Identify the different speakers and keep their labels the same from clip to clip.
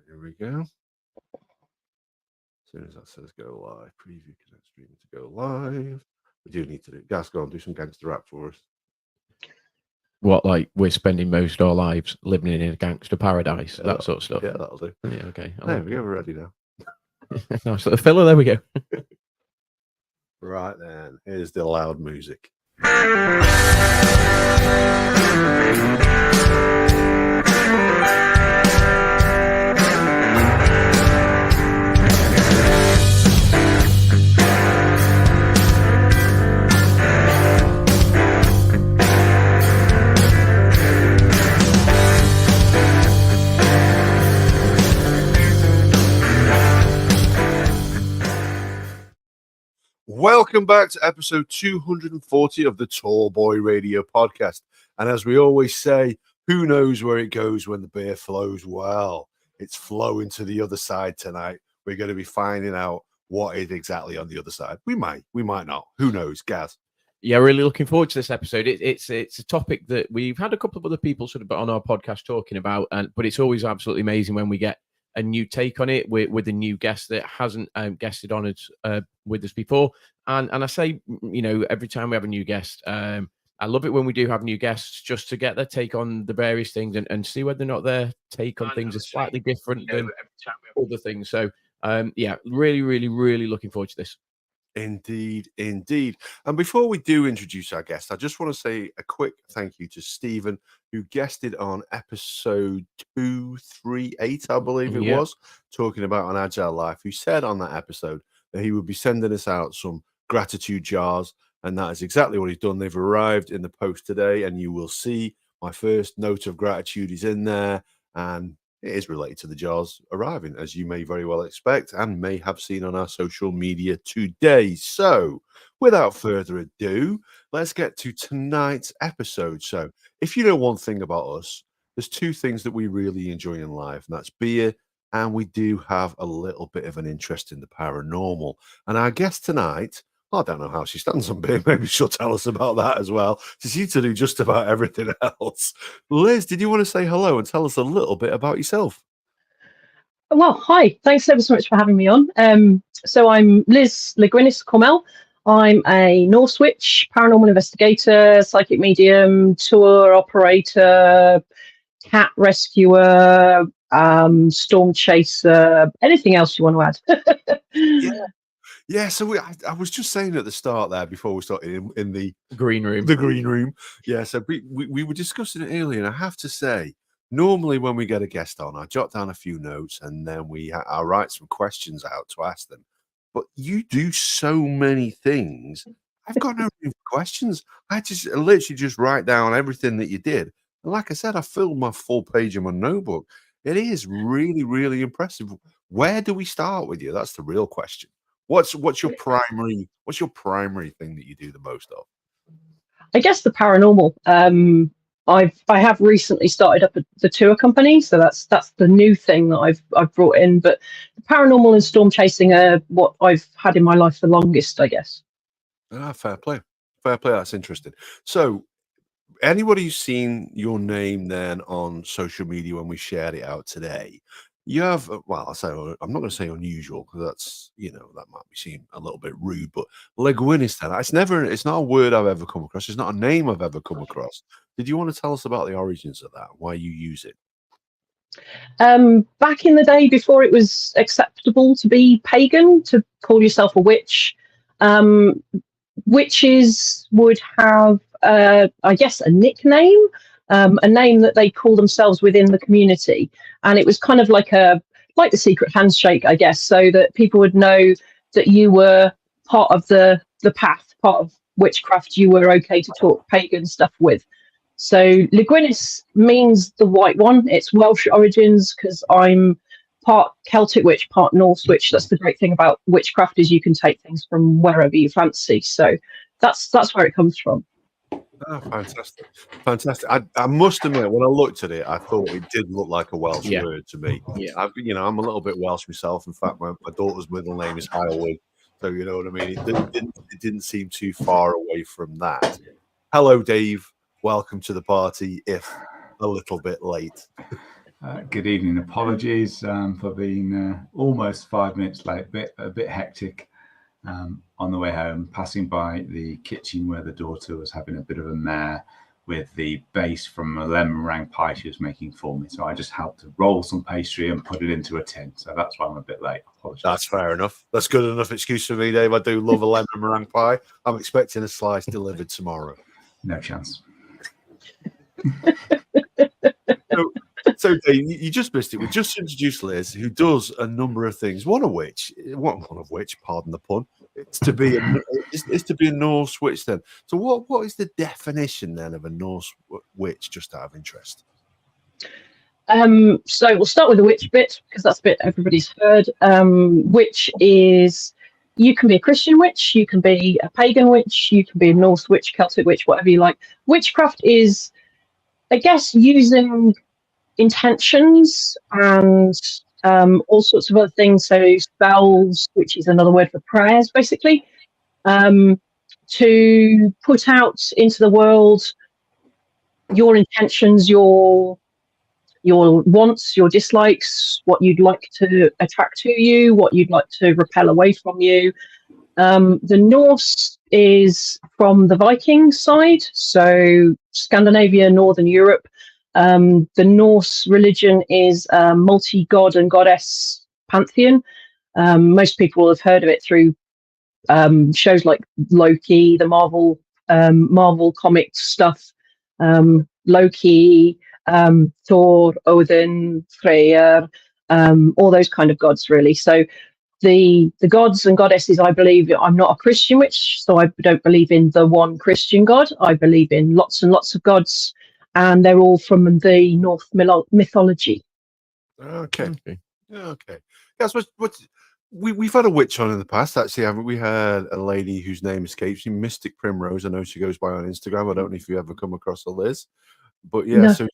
Speaker 1: Here we go. As soon as that says go live, preview connect stream to go live. We do need to do. Gas, go on, do some gangster rap for us.
Speaker 2: What, like we're spending most of our lives living in a gangster paradise, that sort of stuff?
Speaker 1: Yeah, that'll do.
Speaker 2: Yeah, okay.
Speaker 1: There we go, we're ready now.
Speaker 2: Nice little filler, there we go.
Speaker 1: Right then, here's the loud music. Welcome back to episode 240 of the Tall Boy Radio podcast. And as we always say, who knows where it goes when the beer flows? Well, it's flowing to the other side tonight. We're going to be finding out what is exactly on the other side. We might not. Who knows, Gaz?
Speaker 2: Yeah, really looking forward to this episode. It's a topic that we've had a couple of other people sort of on our podcast talking about, but it's always absolutely amazing when we get a new take on it with a new guest that hasn't guested on it with us before. And I say, you know, every time we have a new guest, I love it when we do have new guests just to get their take on the various things and see whether or not their take on things is slightly different than other things. So, yeah, really looking forward to this.
Speaker 1: Indeed. And before we do introduce our guest, I just want to say a quick thank you to Stephen, who guested on episode 238, I believe it was, talking about an agile life, who said on that episode that he would be sending us out some gratitude jars. And that is exactly what he's done. They've arrived in the post today, and you will see my first note of gratitude is in there. And it is related to the jars arriving, as you may very well expect and may have seen on our social media today. So, without further ado, let's get to tonight's episode. So, if you know one thing about us, there's two things that we really enjoy in life, and that's beer, and we do have a little bit of an interest in the paranormal. And our guest tonight, I don't know how she stands on beer. Maybe she'll tell us about that as well. She seems to do just about everything else. Liz, did you want to say hello and tell us a little bit about yourself?
Speaker 3: Well, hi. Thanks ever so much for having me on. So I'm Liz Legwynis Cormell. I'm a North Witch, paranormal investigator, psychic medium, tour operator, cat rescuer, storm chaser, anything else you want to add.
Speaker 1: Yeah, so I was just saying at the start there before we started in the
Speaker 2: green room.
Speaker 1: The green room. Yeah, so we were discussing it earlier, and I have to say, normally when we get a guest on, I jot down a few notes, and then I write some questions out to ask them. But you do so many things. I've got no room for questions. I literally just write down everything that you did. And like I said, I filled my full page in my notebook. It is really impressive. Where do we start with you? That's the real question. What's your primary thing that you do the most of?
Speaker 3: I guess the paranormal. I have recently started up the tour company, so that's the new thing that I've brought in. But the paranormal and storm chasing are what I've had in my life the longest, I guess.
Speaker 1: Fair play. That's interesting. So, anybody who's seen your name then on social media when we shared it out today, you have, well, I'm not going to say unusual because that's, that might be seen a little bit rude, but Legwynis, it's not a word I've ever come across. It's not a name I've ever come across. Did you want to tell us about the origins of that, why you use it?
Speaker 3: Back in the day, before it was acceptable to be pagan, to call yourself a witch, witches would have, I guess, a nickname. A name that they call themselves within the community, and it was kind of like the secret handshake, I guess, so that people would know that you were part of the path, part of witchcraft. You were okay to talk pagan stuff with. So Legwynis means the white one. It's Welsh origins because I'm part Celtic witch, part Norse witch. That's the great thing about witchcraft, is you can take things from wherever you fancy. So that's where it comes from.
Speaker 1: Oh, fantastic! I must admit, when I looked at it, I thought it did look like a Welsh word to me. Yeah, I'm a little bit Welsh myself. In fact, my daughter's middle name is Highway, so you know what I mean. It didn't seem too far away from that. Hello, Dave. Welcome to the party, if a little bit late.
Speaker 4: Good evening. Apologies for being almost 5 minutes late. A bit hectic on the way home, passing by the kitchen where the daughter was having a bit of a mare with the base from a lemon meringue pie she was making for me. So I just helped to roll some pastry and put it into a tin. So that's why I'm a bit late. Apologies.
Speaker 1: That's fair enough. That's good enough excuse for me, Dave. I do love a lemon meringue pie. I'm expecting a slice delivered tomorrow.
Speaker 4: No chance.
Speaker 1: So Dave, you just missed it. We just introduced Liz, who does a number of things. One of which, pardon the pun, is to be a Norse witch. Then, so what is the definition then of a Norse witch? Just out of interest.
Speaker 3: So we'll start with the witch bit because that's a bit everybody's heard. Witch is, you can be a Christian witch, you can be a pagan witch, you can be a Norse witch, Celtic witch, whatever you like. Witchcraft is, I guess, using intentions and all sorts of other things. So spells, which is another word for prayers, basically, to put out into the world your intentions, your wants, your dislikes, what you'd like to attract to you, what you'd like to repel away from you. The Norse is from the Viking side, so Scandinavia, Northern Europe. The Norse religion is a multi-god and goddess pantheon. Most people will have heard of it through shows like Loki, the Marvel comic stuff, Loki, Thor, Odin, Freyr, all those kind of gods, really. So the gods and goddesses, I believe, I'm not a Christian witch, so I don't believe in the one Christian god. I believe in lots and lots of gods, and they're all from the Norse mythology.
Speaker 1: Okay. Yes, we've had a witch on in the past, actually, haven't we? Had a lady whose name escapes me, Mystic Primrose. I know she goes by on Instagram. I don't know if you ever come across her, Liz. But yeah, no. So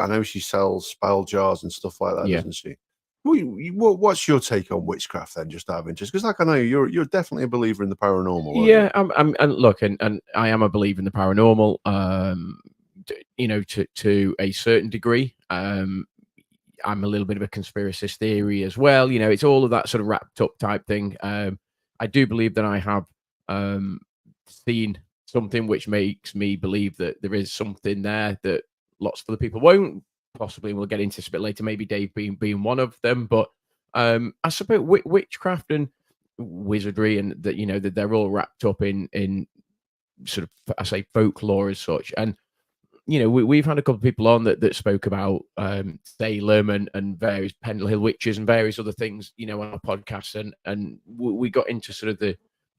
Speaker 1: I know she sells spell jars and stuff like that, doesn't she? What's your take on witchcraft then, just out of interest? Because, like, I know you're definitely a believer in the paranormal.
Speaker 2: Yeah, and I am a believer in the paranormal. To a certain degree. I'm a little bit of a conspiracy theory as well. It's all of that sort of wrapped up type thing. I do believe that I have seen something which makes me believe that there is something there that lots of other people won't. Possibly we'll get into this a bit later, maybe Dave being one of them. But I suppose witchcraft and wizardry and that they're all wrapped up in sort of, I say, folklore as such. And we've had a couple of people on that spoke about Salem and various Pendle Hill witches and various other things, on our podcast, and we got into sort of the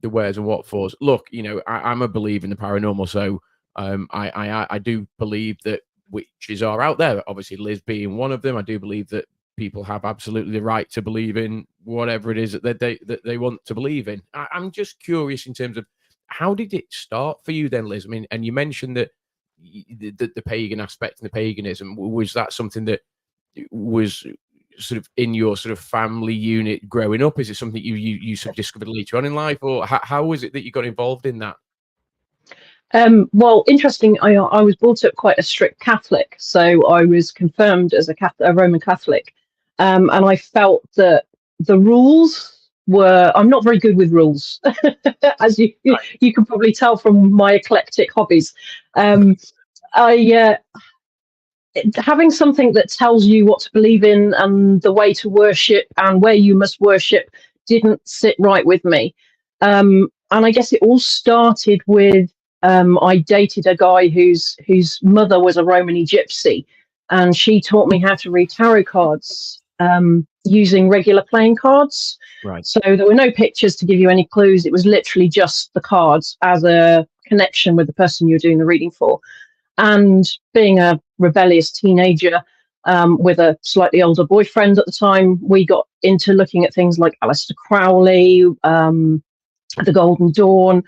Speaker 2: wheres and what fors. Look, I'm a believer in the paranormal, so I do believe that witches are out there. Obviously, Liz being one of them. I do believe that people have absolutely the right to believe in whatever it is that they want to believe in. I'm just curious in terms of how did it start for you then, Liz? I mean, and you mentioned that the pagan aspect and the paganism, was that something that was sort of in your sort of family unit growing up? Is it something you sort of discovered later on in life, or how was it that you got involved in that?
Speaker 3: Well, interesting. I was brought up quite a strict Catholic, so I was confirmed as a Roman Catholic, and I felt that the rules were. I'm not very good with rules, as you can probably tell from my eclectic hobbies. Having something that tells you what to believe in and the way to worship and where you must worship didn't sit right with me. And I guess it all started with I dated a guy whose mother was a Romany gypsy, and she taught me how to read tarot cards using regular playing cards.
Speaker 2: Right.
Speaker 3: So there were no pictures to give you any clues. It was literally just the cards as a connection with the person you're doing the reading for. And being a rebellious teenager with a slightly older boyfriend at the time, we got into looking at things like Aleister Crowley, the Golden Dawn,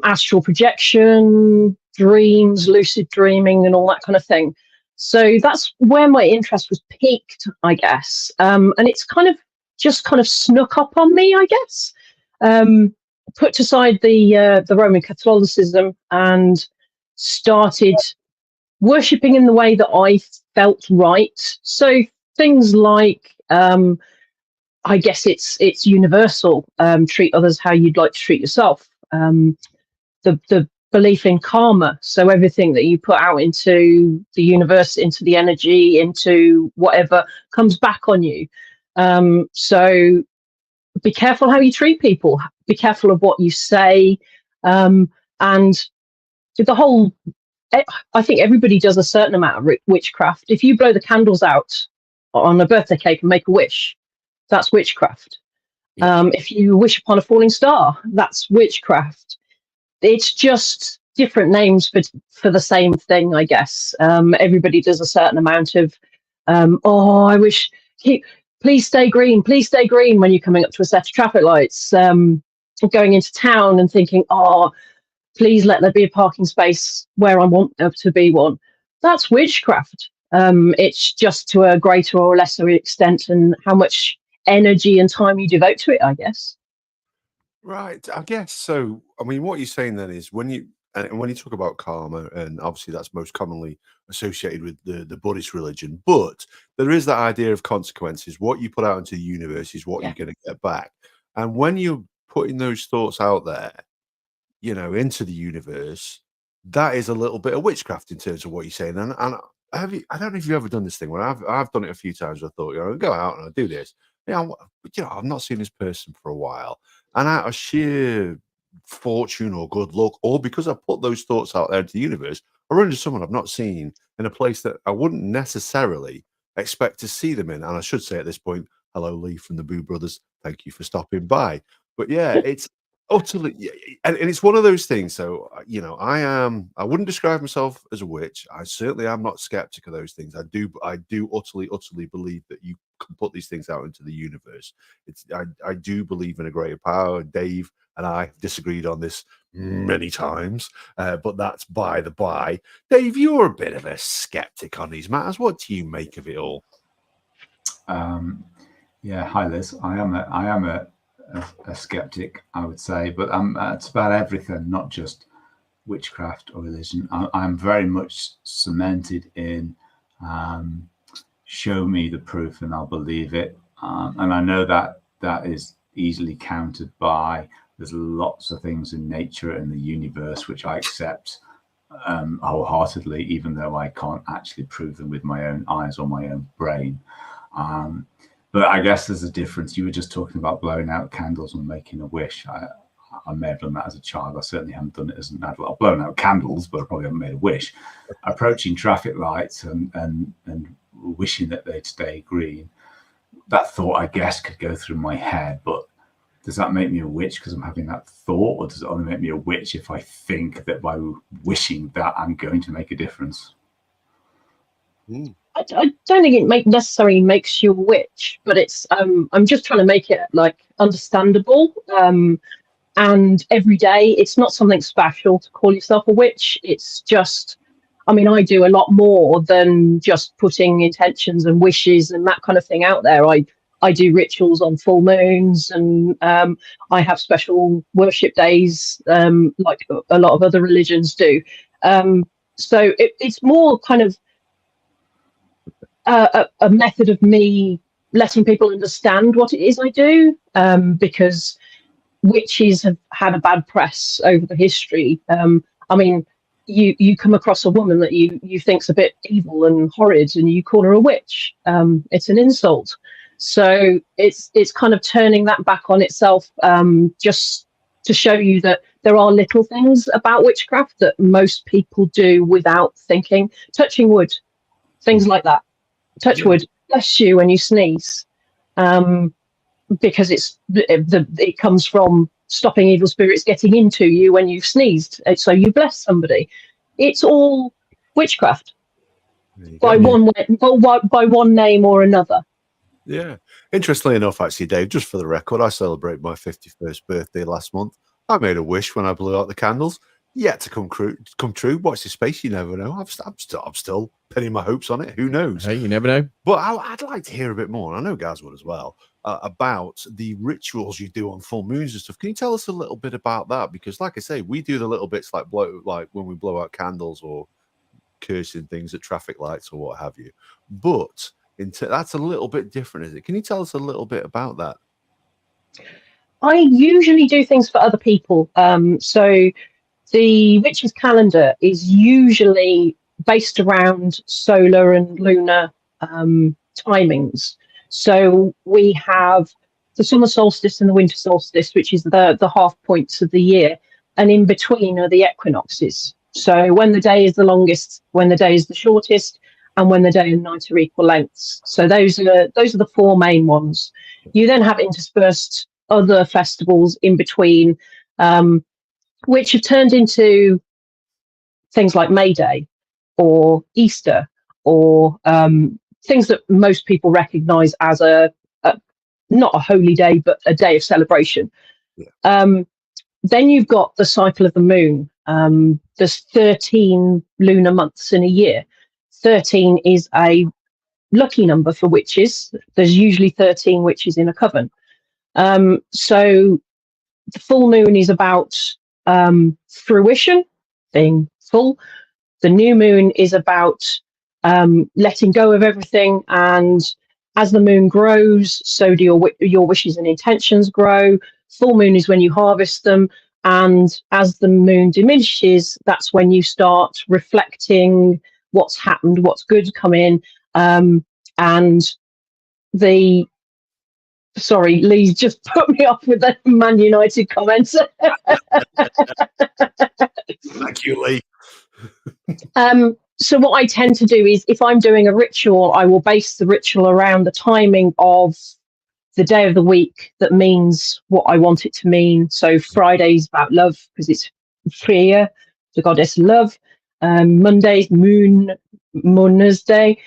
Speaker 3: astral projection, dreams, lucid dreaming, and all that kind of thing. So that's where my interest was piqued, I guess. And it's kind of snuck up on me, I guess. Put aside the Roman Catholicism and started worshipping in the way that I felt right. So things like, I guess it's universal. Treat others how you'd like to treat yourself. The belief in karma. So everything that you put out into the universe, into the energy, into whatever, comes back on you. So be careful how you treat people. Be careful of what you say. And the whole, I think everybody does a certain amount of witchcraft. If you blow the candles out on a birthday cake and make a wish, that's witchcraft.
Speaker 2: Yeah.
Speaker 3: If you wish upon a falling star, that's witchcraft. It's just different names for the same thing, I guess. Everybody does a certain amount of, I wish, please stay green when you're coming up to a set of traffic lights. Going into town and thinking, please let there be a parking space where I want there to be one. That's witchcraft. It's just to a greater or lesser extent, and how much energy and time you devote to it, I guess.
Speaker 1: Right, I guess so. I mean, what you're saying then is when you talk about karma, and obviously that's most commonly associated with the Buddhist religion, but there is that idea of consequences. What you put out into the universe is what you're going to get back. And when you're putting those thoughts out there, into the universe, that is a little bit of witchcraft in terms of what you're saying. And I don't know if you've ever done this thing where I've done it a few times. I thought, I go out and I do this. I've not seen this person for a while. And out of sheer fortune or good luck, or because I put those thoughts out there into the universe, I run into someone I've not seen in a place that I wouldn't necessarily expect to see them in. And I should say at this point, hello, Lee from the Boo Brothers. Thank you for stopping by. But yeah, it's utterly, and it's one of those things. So, I wouldn't describe myself as a witch. I certainly am not skeptic of those things. I do utterly believe that you can put these things out into the universe. I do believe in a greater power. Dave and I have disagreed on this many times, but that's by the by. Dave, you're a bit of a skeptic on these matters. What do you make of it all?
Speaker 4: Yeah, hi Liz. I am a skeptic, I would say, but it's about everything, not just witchcraft or religion. I'm very much cemented in show me the proof and I'll believe it. And I know that is easily countered by there's lots of things in nature and the universe which I accept wholeheartedly, even though I can't actually prove them with my own eyes or my own brain. But I guess there's a difference. You were just talking about blowing out candles and making a wish. I may have done that as a child. I certainly haven't done it as an adult. I've blown out candles, but I probably haven't made a wish. Approaching traffic lights and wishing that they'd stay green, that thought, I guess, could go through my head. But does that make me a witch because I'm having that thought? Or does it only make me a witch if I think that by wishing that I'm going to make a difference?
Speaker 3: I don't think it necessarily makes you a witch, but it's I'm just trying to make it understandable. And every day, it's not something special to call yourself a witch. It's just, I do a lot more than just putting intentions and wishes and that kind of thing out there. I do rituals on full moons, and I have special worship days, like a lot of other religions do. So it's more kind of a method of me letting people understand what it is I do, because witches have had a bad press over the history. You come across a woman that you think's a bit evil and horrid, and you call her a witch. It's an insult. So it's kind of turning that back on itself, just to show you that there are little things about witchcraft that most people do without thinking. Touching wood, things like that. Touch wood, bless you when you sneeze, because it comes from stopping evil spirits getting into you when you've sneezed. So you bless somebody. It's all witchcraft by one name or another.
Speaker 1: Yeah. Interestingly enough, actually, Dave, just for the record, I celebrated my 51st birthday last month. I made a wish when I blew out the candles. Yet to come true. Watch this space. You never know. I'm still pinning my hopes on it. Who knows?
Speaker 2: Hey, you never know.
Speaker 1: But I'd like to hear a bit more. And I know Gaz would as well, about the rituals you do on full moons and stuff. Can you tell us a little bit about that? Because, like I say, we do the little bits like when we blow out candles or cursing things at traffic lights or what have you. But that's a little bit different, is it? Can you tell us a little bit about that?
Speaker 3: I usually do things for other people. So the witch's calendar is usually based around solar and lunar timings. So we have the summer solstice and the winter solstice, which is the half points of the year, and in between are the equinoxes. So when the day is the longest, when the day is the shortest, and when the day and night are equal lengths. So those are the four main ones. You then have interspersed other festivals in between, which have turned into things like May Day or Easter, or things that most people recognise as not a holy day, but a day of celebration. Yeah. Then you've got the cycle of the moon. There's 13 lunar months in a year. 13 is a lucky number for witches. There's usually 13 witches in a coven. So the full moon is about fruition, being full. The new moon is about letting go of everything, and as the moon grows, so do your wishes and intentions grow. Full moon is when you harvest them, and as the moon diminishes, that's when you start reflecting what's happened, what's good come in, and the sorry, Lee just put me off with the Man United comments.
Speaker 1: Thank you, Lee.
Speaker 3: So what I tend to do is, if I'm doing a ritual, I will base the ritual around the timing of the day of the week that means what I want it to mean. So Friday's about love because it's Freya, the goddess of love. Monday's Moon's Day.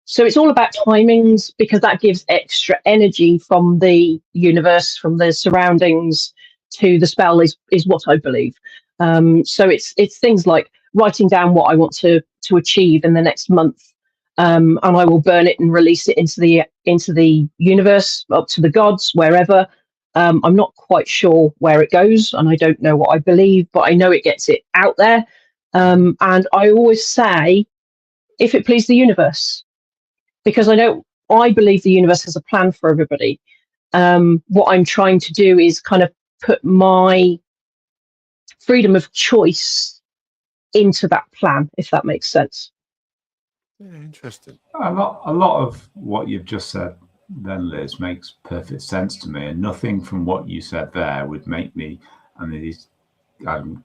Speaker 3: So it's all about timings, because that gives extra energy from the universe, from the surroundings to the spell is what I believe. So it's things like writing down what I want to achieve in the next month, and I will burn it and release it into the universe, up to the gods, wherever. I'm not quite sure where it goes, and I don't know what I believe, but I know it gets it out there. And I always say, if it please the universe, because I believe the universe has a plan for everybody. What I'm trying to do is kind of put my freedom of choice into that plan, if that makes sense.
Speaker 1: Yeah, interesting.
Speaker 4: A lot of what you've just said then, Liz, makes perfect sense to me, and nothing from what you said there would make me,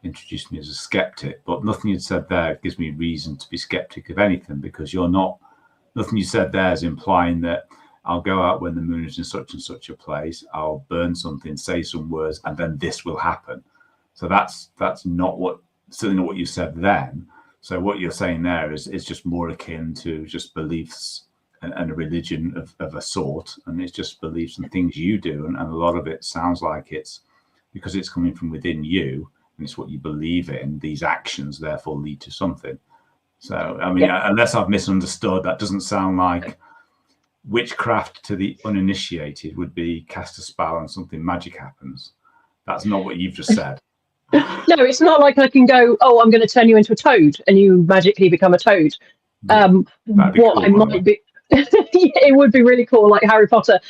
Speaker 4: introduced me as a skeptic, but nothing you said there gives me reason to be skeptic of anything, because nothing you said there is implying that I'll go out when the moon is in such and such a place, I'll burn something, say some words, and then this will happen. So that's certainly not what you said then. So what you're saying there is just more akin to just beliefs and a religion of a sort, and it's just beliefs and things you do, and a lot of it sounds like it's because it's coming from within you, and it's what you believe in. These actions therefore lead to something. So I mean, unless I've misunderstood, that doesn't sound like witchcraft to the uninitiated would be cast a spell and something magic happens. That's not what you've just said.
Speaker 3: No, it's not like I can go, oh, I'm going to turn you into a toad and you magically become a toad.
Speaker 4: Yeah,
Speaker 3: what
Speaker 4: cool,
Speaker 3: I might be, it would be really cool, like Harry Potter.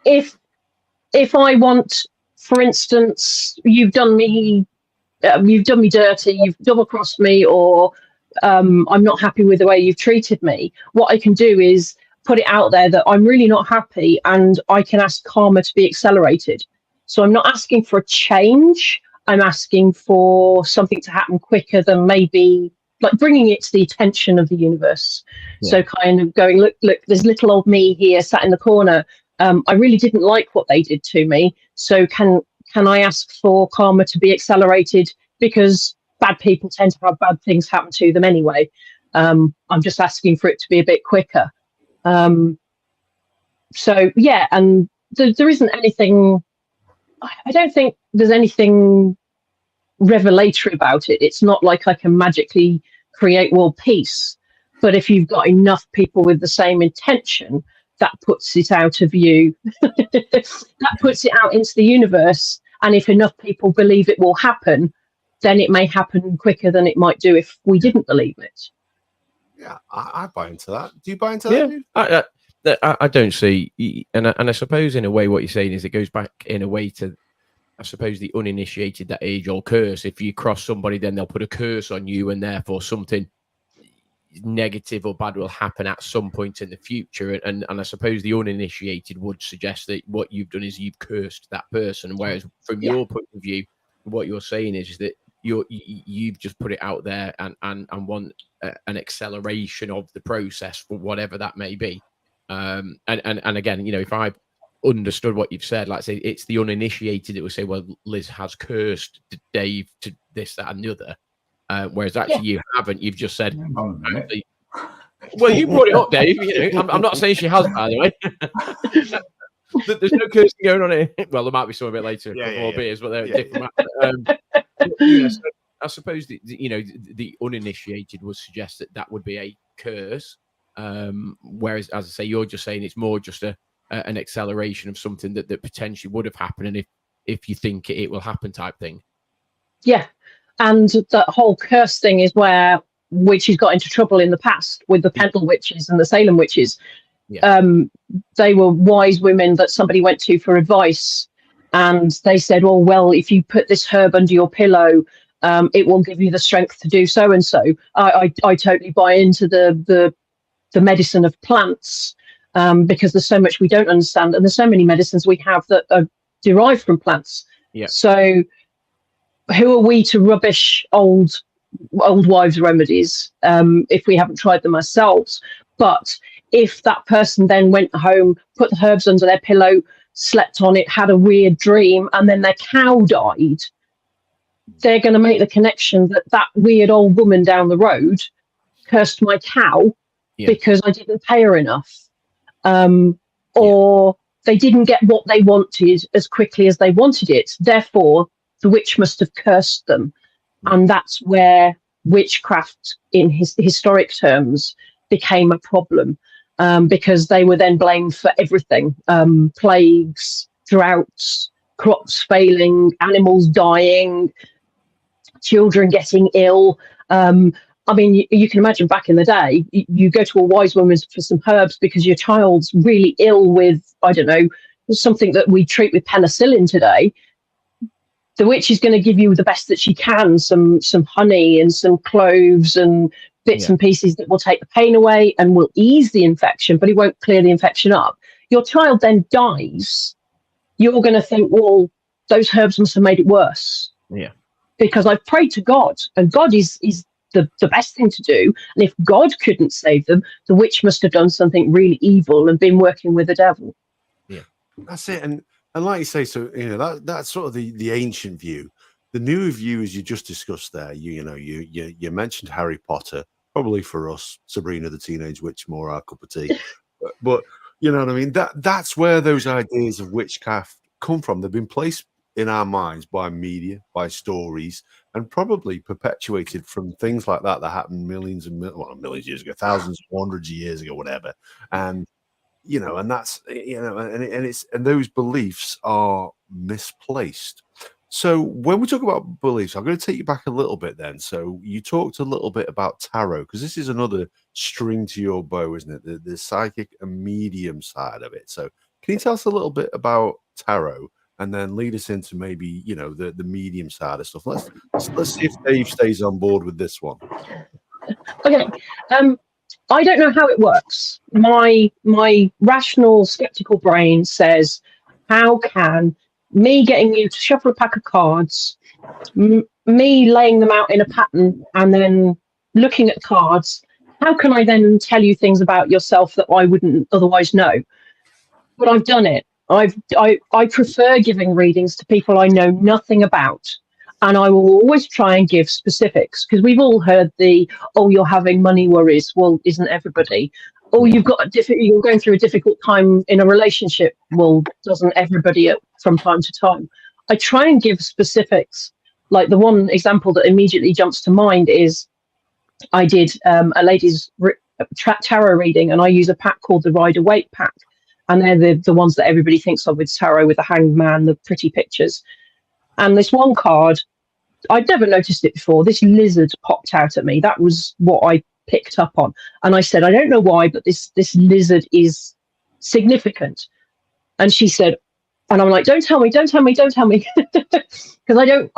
Speaker 3: If I want, for instance, you've done me dirty, you've double-crossed me, or I'm not happy with the way you've treated me, what I can do is put it out there that I'm really not happy, and I can ask karma to be accelerated. So I'm not asking for a change. I'm asking for something to happen quicker than maybe, like bringing it to the attention of the universe. Yeah. So kind of going, look, there's little old me here sat in the corner. I really didn't like what they did to me. So can I ask for karma to be accelerated, because bad people tend to have bad things happen to them anyway. I'm just asking for it to be a bit quicker. So yeah, and there isn't anything, I don't think there's anything revelatory about it. It's not like I can magically create world peace, but if you've got enough people with the same intention, that puts it out of you. That puts it out into the universe, and if enough people believe it will happen, then it may happen quicker than it might do if we didn't believe it.
Speaker 1: Yeah, I buy into that. Do you buy into that?
Speaker 2: Yeah, I don't see, and I suppose in a way what you're saying is it goes back in a way to, I suppose, the uninitiated, that age-old curse. If you cross somebody, then they'll put a curse on you, and therefore something negative or bad will happen at some point in the future. And I suppose the uninitiated would suggest that what you've done is you've cursed that person. Whereas from your point of view, what you're saying is that you've just put it out there and want an acceleration of the process for whatever that may be. And again, if I understood what you've said, like say it's the uninitiated that will say, well, Liz has cursed Dave to this, that, and the other. Whereas actually you haven't. You've just said, actually, well, you brought it up, Dave. I'm not saying she has, by the way. There's no cursing going on here. Well, there might be some a bit later, a couple more beers, but they're different. So I suppose the uninitiated would suggest that would be a curse. Whereas, as I say, you're just saying it's more just an acceleration of something that potentially would have happened, and if you think it will happen, type thing. Yeah.
Speaker 3: And that whole curse thing is where witches got into trouble in the past with the Pendle witches and the Salem witches.
Speaker 2: Yeah.
Speaker 3: They were wise women that somebody went to for advice, and they said, "Oh, well, if you put this herb under your pillow, it will give you the strength to do so and so." I totally buy into the medicine of plants, because there's so much we don't understand, and there's so many medicines we have that are derived from plants.
Speaker 2: Yeah.
Speaker 3: So who are we to rubbish old wives' remedies if we haven't tried them ourselves? But if that person then went home, put the herbs under their pillow, slept on it, had a weird dream, and then their cow died, they're going to make the connection that weird old woman down the road cursed my cow because I didn't pay her enough, or they didn't get what they wanted as quickly as they wanted it. Therefore, the witch must have cursed them. And that's where witchcraft in historic terms became a problem, because they were then blamed for everything. Plagues, droughts, crops failing, animals dying, children getting ill. I mean, you can imagine back in the day, you go to a wise woman for some herbs because your child's really ill with, I don't know, something that we treat with penicillin today. The witch is going to give you the best that she can, some honey and some cloves and bits and pieces that will take the pain away and will ease the infection, but it won't clear the infection up. Your child then dies. You're going to think, well, those herbs must have made it worse.
Speaker 2: Yeah.
Speaker 3: Because I've prayed to God, and God is the best thing to do. And if God couldn't save them, the witch must have done something really evil and been working with the devil.
Speaker 1: Yeah, that's it. And like you say, so that's sort of the ancient view. The newer view, as you just discussed there, you mentioned Harry Potter, probably for us, Sabrina the Teenage Witch, more our cup of tea. but you know what I mean? That's where those ideas of witchcraft come from. They've been placed in our minds by media, by stories, and probably perpetuated from things like that happened millions of years ago, thousands, hundreds of years ago, whatever. And and that's and those beliefs are misplaced. So when we talk about beliefs, I'm going to take you back a little bit then. So you talked a little bit about tarot, because this is another string to your bow, isn't it? The psychic and medium side of it. So can you tell us a little bit about tarot, and then lead us into maybe the medium side of stuff? Let's see if Dave stays on board with this one.
Speaker 3: Okay. I don't know how it works. My rational, skeptical brain says, how can me getting you to shuffle a pack of cards, me laying them out in a pattern, and then looking at the cards, how can I then tell you things about yourself that I wouldn't otherwise know? But I've done it. I prefer giving readings to people I know nothing about. And I will always try and give specifics, because we've all heard you're having money worries. Well, isn't everybody? Oh, you're going through a difficult time in a relationship. Well, doesn't everybody from time to time? I try and give specifics. Like the one example that immediately jumps to mind is I did a lady's tarot reading, and I use a pack called the Rider-Waite pack. And they're the ones that everybody thinks of with tarot, with the hanged man, the pretty pictures. And this one card I'd never noticed it before. This lizard popped out at me. That was what I picked up on. And I said, I don't know why, but this lizard is significant. And she said, and I'm like, don't tell me. Because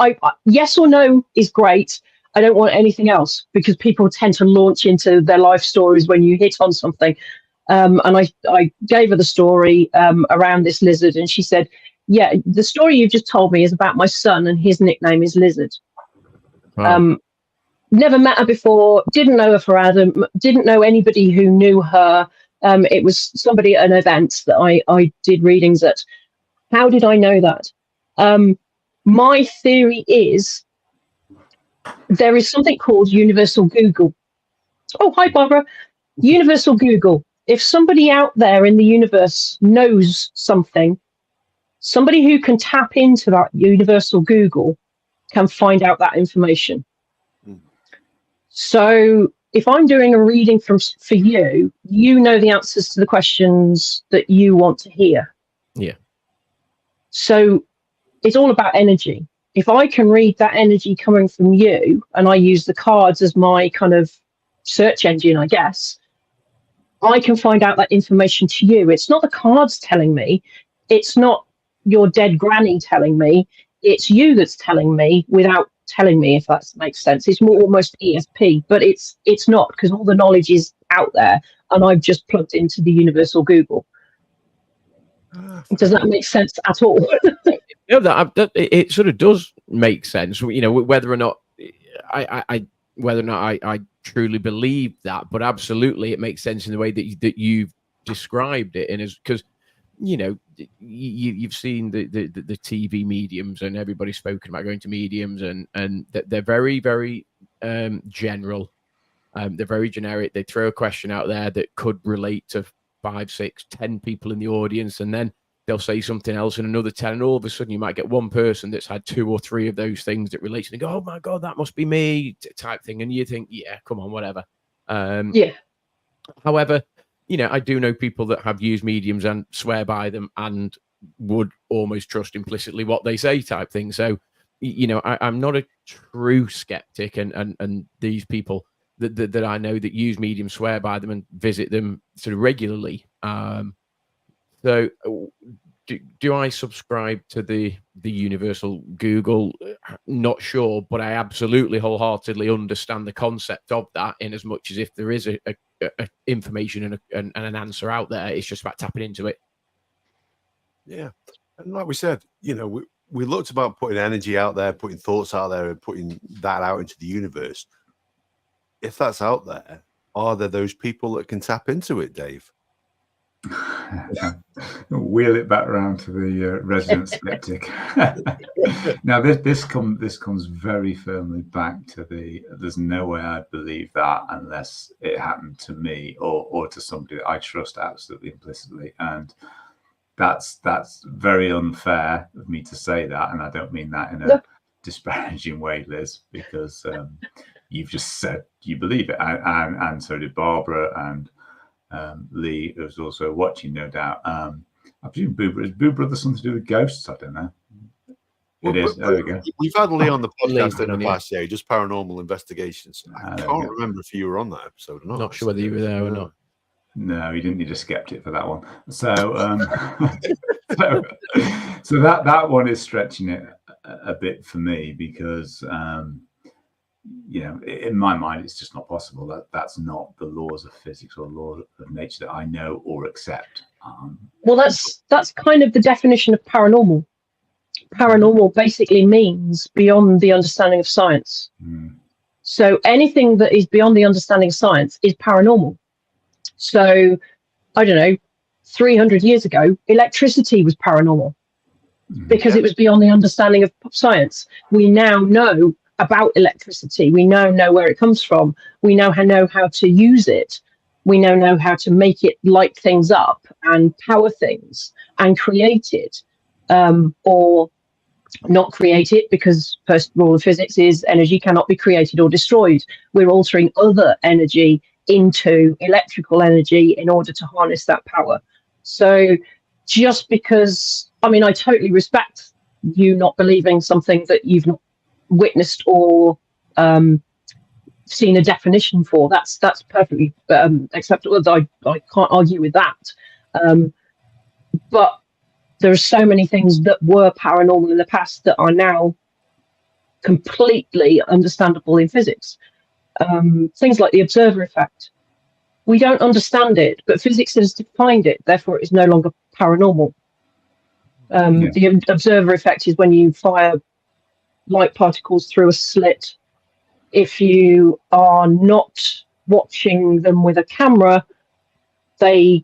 Speaker 3: yes or no is great. I don't want anything else, because people tend to launch into their life stories when you hit on something. And I gave her the story around this lizard, and she said, yeah, the story you've just told me is about my son, and his nickname is Lizard.
Speaker 2: Wow.
Speaker 3: Never met her before, didn't know her for Adam, didn't know anybody who knew her. It was somebody at an event that I did readings at. How did I know that? My theory is there is something called Universal Google. Oh, hi, Barbara. Universal Google. If somebody out there in the universe knows something, somebody who can tap into that Universal Google can find out that information. So if I'm doing a reading for you, you know the answers to the questions that you want to hear.
Speaker 2: Yeah.
Speaker 3: So it's all about energy. If I can read that energy coming from you, and I use the cards as my kind of search engine, I guess, I can find out that information to you. It's not the cards telling me. It's not your dead granny telling me. It's you that's telling me without telling me, if that makes sense. It's more almost ESP, but it's not, because all the knowledge is out there and I've just plugged into the Universal Google. Does that make sense at all?
Speaker 2: Yeah, that it sort of does make sense. You know, whether or not I truly believe that, but absolutely it makes sense in the way that you've described it, and is because, you know, you've seen the TV mediums, and everybody's spoken about going to mediums, and they're very, very general. They're very generic. They throw a question out there that could relate to 5, 6, 10 people in the audience, and then they'll say something else and another 10, and all of a sudden you might get one person that's had 2 or 3 of those things that relate, and they go, oh my God, that must be me, type thing. And you think, yeah, come on, whatever.
Speaker 3: Yeah.
Speaker 2: However, you know, I do know people that have used mediums and swear by them and would almost trust implicitly what they say, type thing. So, you know, I'm not a true skeptic, and these people that I know that use mediums swear by them and visit them sort of regularly. So do I subscribe to the Universal Google? Not sure, but I absolutely wholeheartedly understand the concept of that, in as much as if there is a information and an answer out there, it's just about tapping into it.
Speaker 1: Yeah. And like we said, you know, we looked about putting energy out there, putting thoughts out there, and putting that out into the universe. If that's out there, are there those people that can tap into it, Dave?
Speaker 4: Wheel it back around to the resident skeptic. Now, this comes very firmly back to there's no way I'd believe that unless it happened to me or to somebody that I trust absolutely implicitly, and that's very unfair of me to say that, and I don't mean that in a disparaging way, Liz, because you've just said you believe it, and so did Barbara, and Lee, who's also watching, no doubt. I presume Boo Brother something to do with ghosts. I don't know. It is. There we go.
Speaker 1: We've had Lee on the podcast in the past year, just paranormal investigations. I can't remember if you were on that episode or not.
Speaker 2: Not sure whether you were there or not.
Speaker 4: No, you didn't need a skeptic for that one. So, so that one is stretching it a bit for me, because you know, in my mind, it's just not possible. That's not the laws of physics or laws of nature that I know or accept.
Speaker 3: Well, that's kind of the definition of paranormal. Paranormal basically means beyond the understanding of science. So anything that is beyond the understanding of science is paranormal. So, I don't know, 300 years ago, electricity was paranormal because it was beyond the understanding of science. We now know about electricity. We now know where it comes from. We now know how to use it. We now know how to make it light things up and power things and create it, or not create it, because first rule of physics is energy cannot be created or destroyed. We're altering other energy into electrical energy in order to harness that power. So just because, I mean, I totally respect you not believing something that you've not witnessed or seen a definition for. That's perfectly acceptable. I can't argue with that. But there are so many things that were paranormal in the past that are now completely understandable in physics. Things like the observer effect. We don't understand it, but physics has defined it. Therefore, it is no longer paranormal. The observer effect is when you fire light particles through a slit. If you are not watching them with a camera, they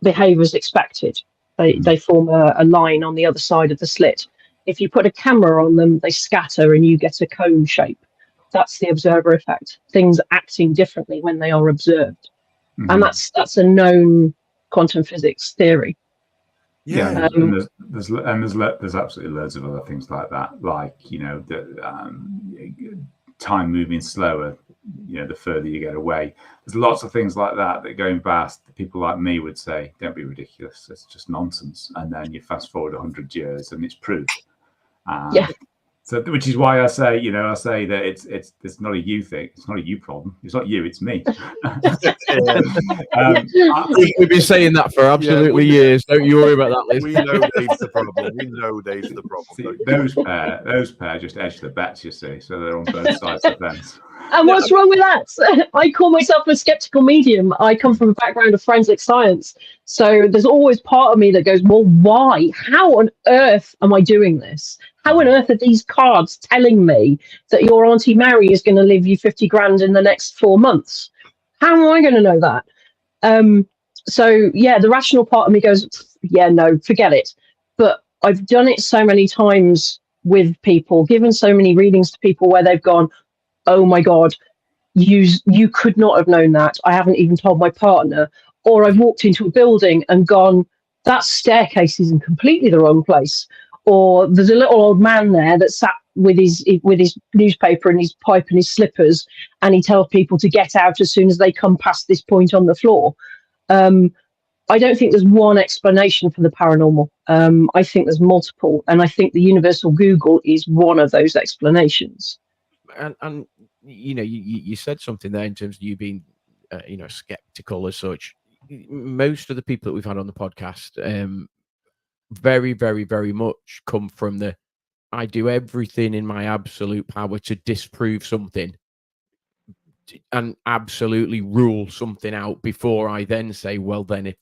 Speaker 3: behave as expected. They form a line on the other side of the slit. If you put a camera on them, they scatter and you get a cone shape. That's the observer effect. Things acting differently when they are observed. And that's a known quantum physics theory.
Speaker 4: Yeah, and there's absolutely loads of other things like that, like time moving slower. The further you get away, there's lots of things like that going past. People like me would say, "Don't be ridiculous. It's just nonsense." And then you fast forward 100 years, and it's proved. So, which is why I say, I say that it's not a you thing. It's not a you problem. It's not you. It's me.
Speaker 2: We've been saying that for absolutely years. Don't you worry about that, Liz.
Speaker 1: We know Dave's the problem. We know Dave's the problem.
Speaker 4: See, those pair just edge the bets, you see. So they're on both sides of the fence.
Speaker 3: And what's wrong with that? I call myself a skeptical medium. I come from a background of forensic science. So there's always part of me that goes, well, why? How on earth am I doing this? How on earth are these cards telling me that your Auntie Mary is going to leave you 50 grand in the next 4 months? How am I going to know that? So, the rational part of me goes, no, forget it. But I've done it so many times with people, given so many readings to people where they've gone, oh my God, you could not have known that. I haven't even told my partner. Or I've walked into a building and gone, that staircase is in completely the wrong place. Or there's a little old man there that sat with his newspaper and his pipe and his slippers, and he tells people to get out as soon as they come past this point on the floor. I don't think there's one explanation for the paranormal. I think there's multiple, and I think the universal Google is one of those explanations.
Speaker 2: And you said something there in terms of you being skeptical as such. Most of the people that we've had on the podcast very, very, very much come from I do everything in my absolute power to disprove something and absolutely rule something out before I then say, well, then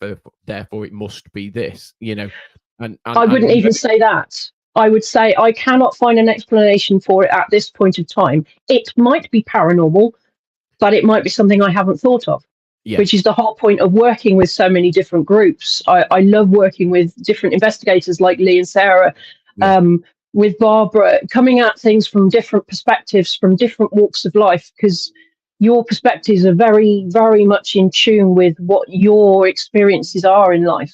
Speaker 2: therefore it must be this, And
Speaker 3: I wouldn't even say that. I would say I cannot find an explanation for it at this point of time. It might be paranormal, but it might be something I haven't thought of. Yeah. Which is the whole point of working with so many different groups. I love working with different investigators like Lee and Sarah, with Barbara, coming at things from different perspectives, from different walks of life, because your perspectives are very, very much in tune with what your experiences are in life.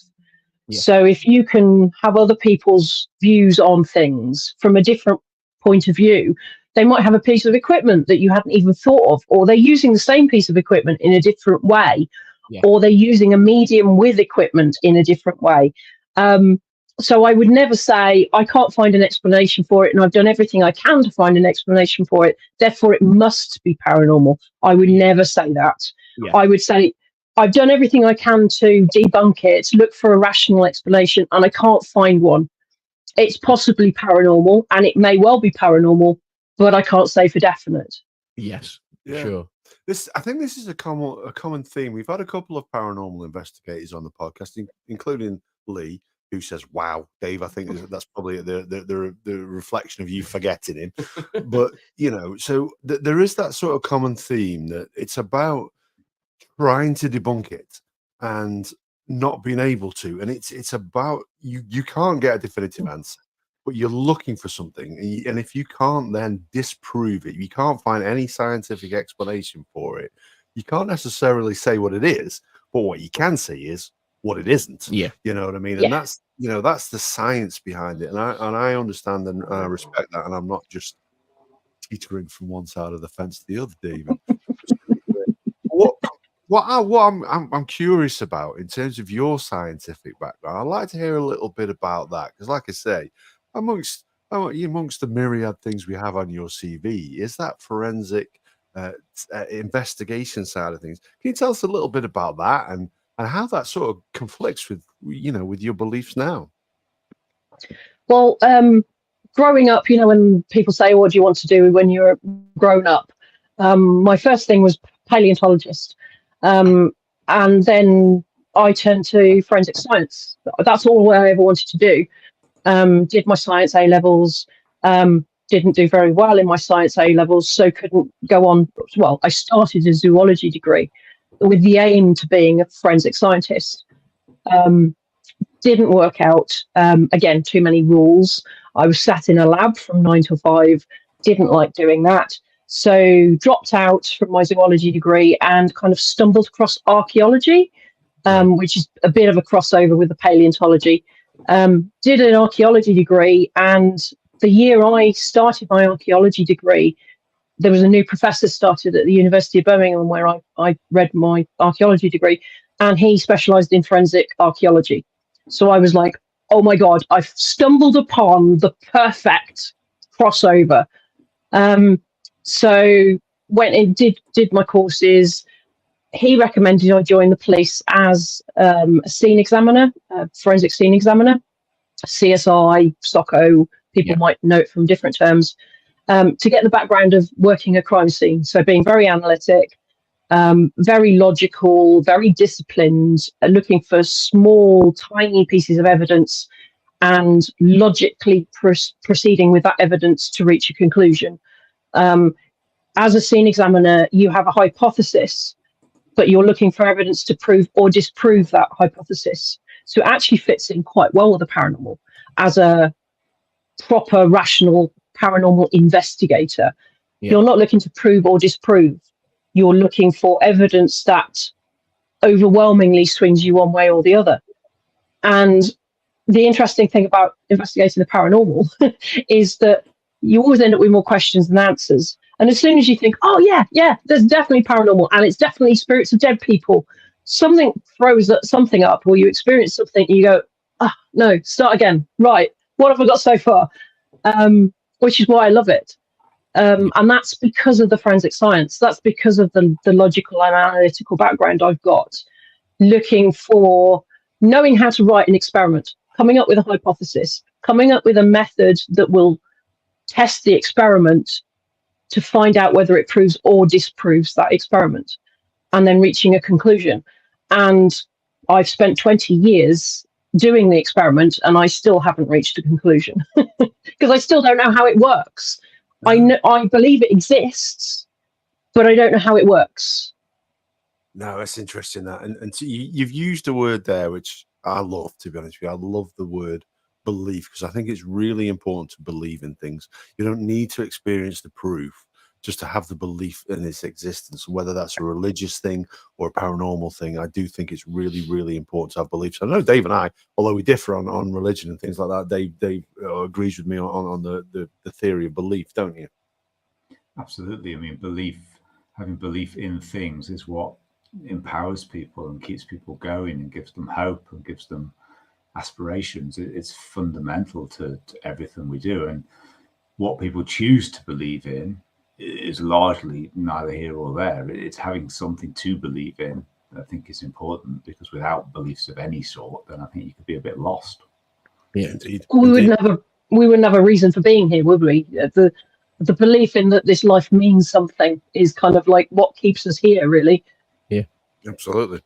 Speaker 3: Yeah. So if you can have other people's views on things from a different point of view, they might have a piece of equipment that you hadn't even thought of, or they're using the same piece of equipment in a different way, or they're using a medium with equipment in a different way. So I would never say, I can't find an explanation for it, and I've done everything I can to find an explanation for it, therefore it must be paranormal. I would never say that. Yeah. I would say, I've done everything I can to debunk it, look for a rational explanation, and I can't find one. It's possibly paranormal, and it may well be paranormal, but I can't say for definite.
Speaker 2: Yes, sure.
Speaker 1: I think this is a common theme. We've had a couple of paranormal investigators on the podcast, including Lee, who says, "Wow, Dave, I think that's probably the reflection of you forgetting him." But so there is that sort of common theme that it's about trying to debunk it and not being able to, and it's about you can't get a definitive answer. But you're looking for something, and if you can't then disprove it, you can't find any scientific explanation for it, you can't necessarily say what it is, but what you can say is what it isn't.
Speaker 2: Yeah.
Speaker 1: You know what I mean? Yeah. And that's the science behind it. And I understand and I respect that, and I'm not just teetering from one side of the fence to the other, David. What I'm curious about in terms of your scientific background, I'd like to hear a little bit about that, because like I say, amongst Oh, amongst the myriad things we have on your CV, is that forensic investigation side of things? Can you tell us a little bit about that and how that sort of conflicts with with your beliefs now?
Speaker 3: Well, growing up, when people say, "What do you want to do when you're grown up?" My first thing was paleontologist, and then I turned to forensic science. That's all I ever wanted to do. Did my science A levels. Didn't do very well in my science A levels, so couldn't go on. Well, I started a zoology degree with the aim to being a forensic scientist. Didn't work out. Again, too many rules. I was sat in a lab from 9 till 5. Didn't like doing that. So dropped out from my zoology degree and kind of stumbled across archaeology, which is a bit of a crossover with the paleontology. Did an archaeology degree, and the year I started my archaeology degree, there was a new professor started at the University of Birmingham where I read my archaeology degree, and he specialised in forensic archaeology. So I was like, oh my God, I've stumbled upon the perfect crossover. So went and did my courses. He recommended I join the police as a scene examiner, forensic scene examiner, CSI, SOCO, people might know it from different terms, to get the background of working a crime scene. So being very analytic, very logical, very disciplined, looking for small, tiny pieces of evidence and logically proceeding with that evidence to reach a conclusion. As a scene examiner, you have a hypothesis, but you're looking for evidence to prove or disprove that hypothesis. So it actually fits in quite well with the paranormal as a proper, rational paranormal investigator. Yeah. You're not looking to prove or disprove. You're looking for evidence that overwhelmingly swings you one way or the other. And the interesting thing about investigating the paranormal is that you always end up with more questions than answers. And as soon as you think, oh, yeah, there's definitely paranormal and it's definitely spirits of dead people, something throws something up, or you experience something, and you go, no, start again. Right, what have I got so far? Which is why I love it. And that's because of the forensic science. That's because of the logical and analytical background I've got, looking for, knowing how to write an experiment, coming up with a hypothesis, coming up with a method that will test the experiment to find out whether it proves or disproves that experiment, and then reaching a conclusion. And I've spent 20 years doing the experiment, and I still haven't reached a conclusion because I still don't know how it works. I believe it exists, but I don't know how it works.
Speaker 1: No, that's interesting. That and so you've used a word there, which I love, to be honest with you. I love the word belief, because I think it's really important to believe in things. You don't need to experience the proof just to have the belief in its existence, whether that's a religious thing or a paranormal thing. I do think it's really, really important to have beliefs. I know Dave and I, although we differ on religion and things like that, Dave agrees with me on the theory of belief, don't you?
Speaker 4: Absolutely. I mean, having belief in things is what empowers people and keeps people going and gives them hope and gives them aspirations. It's fundamental to everything we do. And what people choose to believe in is largely neither here or there. It's having something to believe in that I think is important, because without beliefs of any sort, then I think you could be a bit lost.
Speaker 1: Yeah, indeed.
Speaker 3: We wouldn't have a reason for being here, would we? The belief in that this life means something is kind of like what keeps us here, really.
Speaker 2: Yeah,
Speaker 1: absolutely.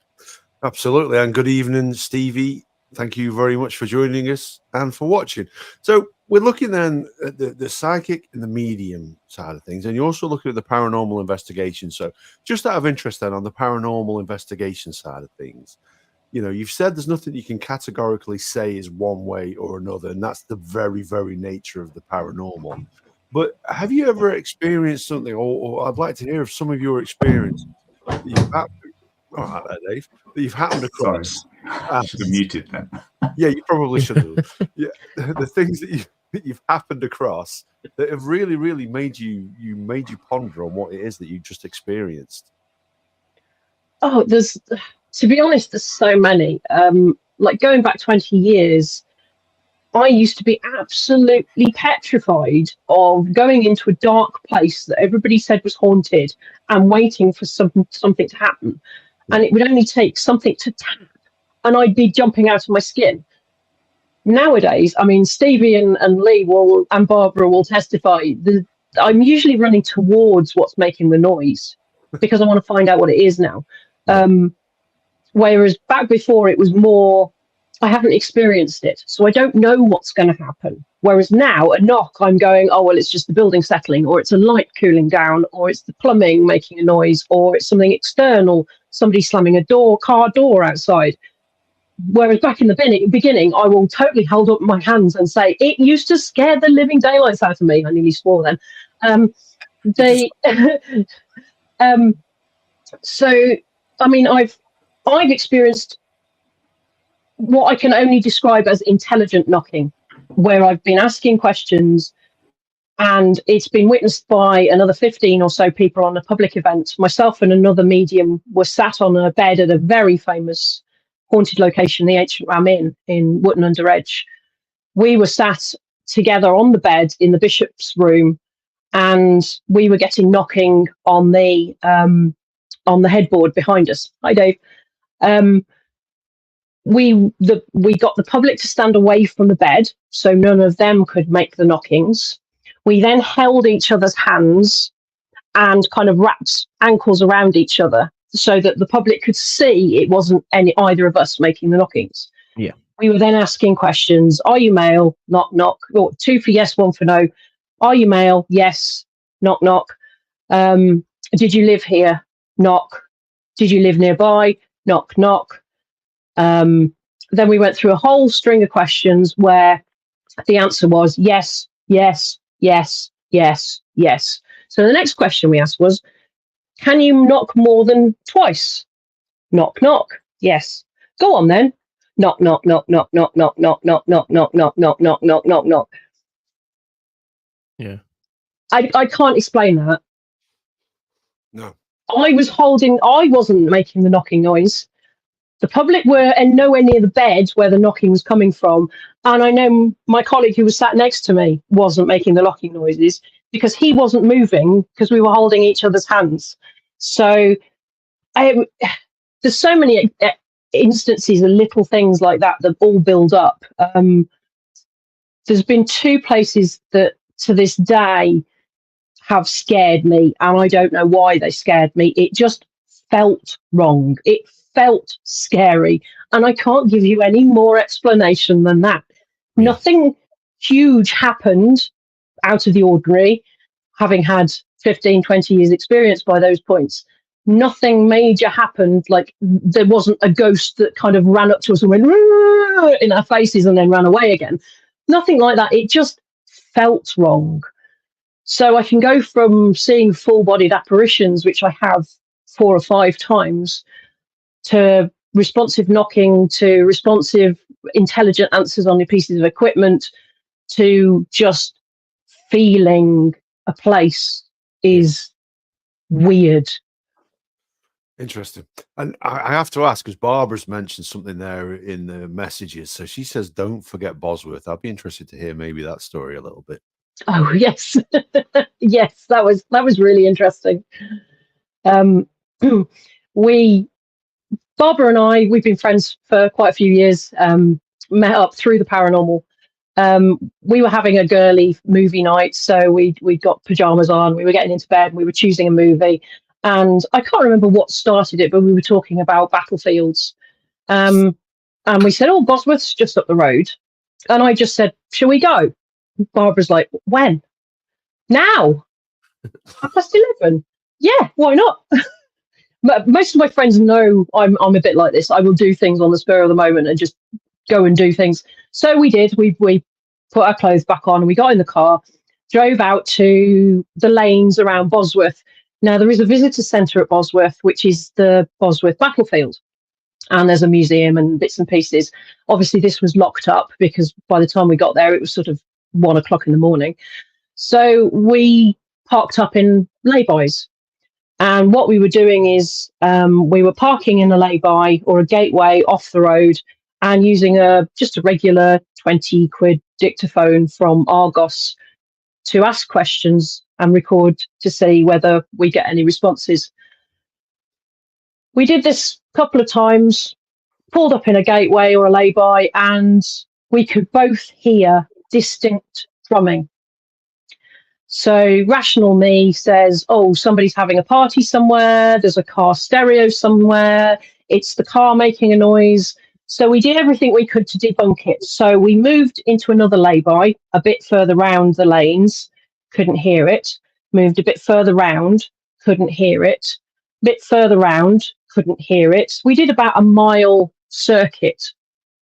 Speaker 1: And good evening, Stevie. Thank you very much for joining us and for watching. So we're looking then at the psychic and the medium side of things, and you're also looking at the paranormal investigation. So just out of interest then, on the paranormal investigation side of things, you've said there's nothing you can categorically say is one way or another, and that's the very, very nature of the paranormal. But have you ever experienced something, or I'd like to hear of some of your experience that you've had, Dave, that you've happened across.
Speaker 4: Sorry. I should have muted then.
Speaker 1: Yeah, you probably should have. Yeah, the things that you've happened across that have really, really made you ponder on what it is that you just experienced.
Speaker 3: Oh, to be honest, there's so many. Like going back 20 years, I used to be absolutely petrified of going into a dark place that everybody said was haunted and waiting for something to happen. And it would only take something to tap and I'd be jumping out of my skin. Nowadays, I mean, Stevie and Lee and Barbara will testify that I'm usually running towards what's making the noise because I want to find out what it is now. Whereas back before it was more, I haven't experienced it, so I don't know what's going to happen. Whereas now, a knock, I'm going, oh, well, it's just the building settling, or it's a light cooling down, or it's the plumbing making a noise, or it's something external, somebody slamming a car door outside. Whereas back in the beginning, I will totally hold up my hands and say, it used to scare the living daylights out of me. I nearly swore then. So, I mean, I've experienced what I can only describe as intelligent knocking, where I've been asking questions and it's been witnessed by another 15 or so people on a public event. Myself and another medium were sat on a bed at a very famous haunted location, the Ancient Ram Inn in Wootton-under-Edge. We were sat together on the bed in the bishop's room and we were getting knocking on the headboard behind us. Hi, Dave. We got the public to stand away from the bed so none of them could make the knockings. We then held each other's hands and kind of wrapped ankles around each other so that the public could see it wasn't either of us making the knockings.
Speaker 2: Yeah.
Speaker 3: We were then asking questions. Are you male? Knock, knock. Or 2 for yes, 1 for no. Are you male? Yes. Knock, knock. Did you live here? Knock. Did you live nearby? Knock, knock. Then we went through a whole string of questions where the answer was yes, yes, yes, yes, yes. So the next question we asked was, can you knock more than twice? Knock, knock. Yes. Go on then. Knock, knock, knock, knock, knock, knock, knock, knock, knock, knock, knock, knock, knock, knock, knock, knock.
Speaker 2: Yeah.
Speaker 3: I can't explain that.
Speaker 1: No.
Speaker 3: I wasn't making the knocking noise. The public were nowhere near the bed where the knocking was coming from. And I know my colleague who was sat next to me wasn't making the knocking noises because he wasn't moving because we were holding each other's hands. So there's so many instances of little things like that all build up. There's been 2 places that to this day have scared me, and I don't know why they scared me. It just felt wrong. It felt scary, and I can't give you any more explanation than that. Yeah. Nothing huge happened out of the ordinary, having had 15, 20 years experience by those points. Nothing major happened, like there wasn't a ghost that kind of ran up to us and went in our faces and then ran away again. Nothing like that. It just felt wrong. So I can go from seeing full-bodied apparitions, which I have 4 or 5 times, to responsive knocking, to responsive intelligent answers on the pieces of equipment, to just feeling a place is weird.
Speaker 1: Interesting. And I have to ask, because Barbara's mentioned something there in the messages. So she says, don't forget Bosworth. I'd be interested to hear maybe that story a little bit.
Speaker 3: Oh, yes. Yes, that was really interesting. Barbara and I, we've been friends for quite a few years, met up through the paranormal. We were having a girly movie night, so we got pajamas on, we were getting into bed, we were choosing a movie, and I can't remember what started it, but we were talking about battlefields. And we said, oh, Bosworth's just up the road. And I just said, shall we go? Barbara's like, when? Now? 11:30. Yeah, why not? Most of my friends know I'm a bit like this. I will do things on the spur of the moment and just go and do things. So we did. We put our clothes back on and we got in the car, drove out to the lanes around Bosworth. Now, there is a visitor centre at Bosworth, which is the Bosworth battlefield. And there's a museum and bits and pieces. Obviously, this was locked up because by the time we got there, it was sort of 1 o'clock in the morning. So we parked up in laybys. And what we were doing is we were parking in a lay-by or a gateway off the road and using just a regular 20 quid dictaphone from Argos to ask questions and record to see whether we get any responses. We did this a couple of times, pulled up in a gateway or a lay-by, and we could both hear distinct drumming. So rational me says, oh, somebody's having a party somewhere, there's a car stereo somewhere, it's the car making a noise. So we did everything we could to debunk it. So we moved into another lay-by, a bit further round the lanes, couldn't hear it. Moved a bit further round, couldn't hear it. Bit further round, couldn't hear it. We did about a mile circuit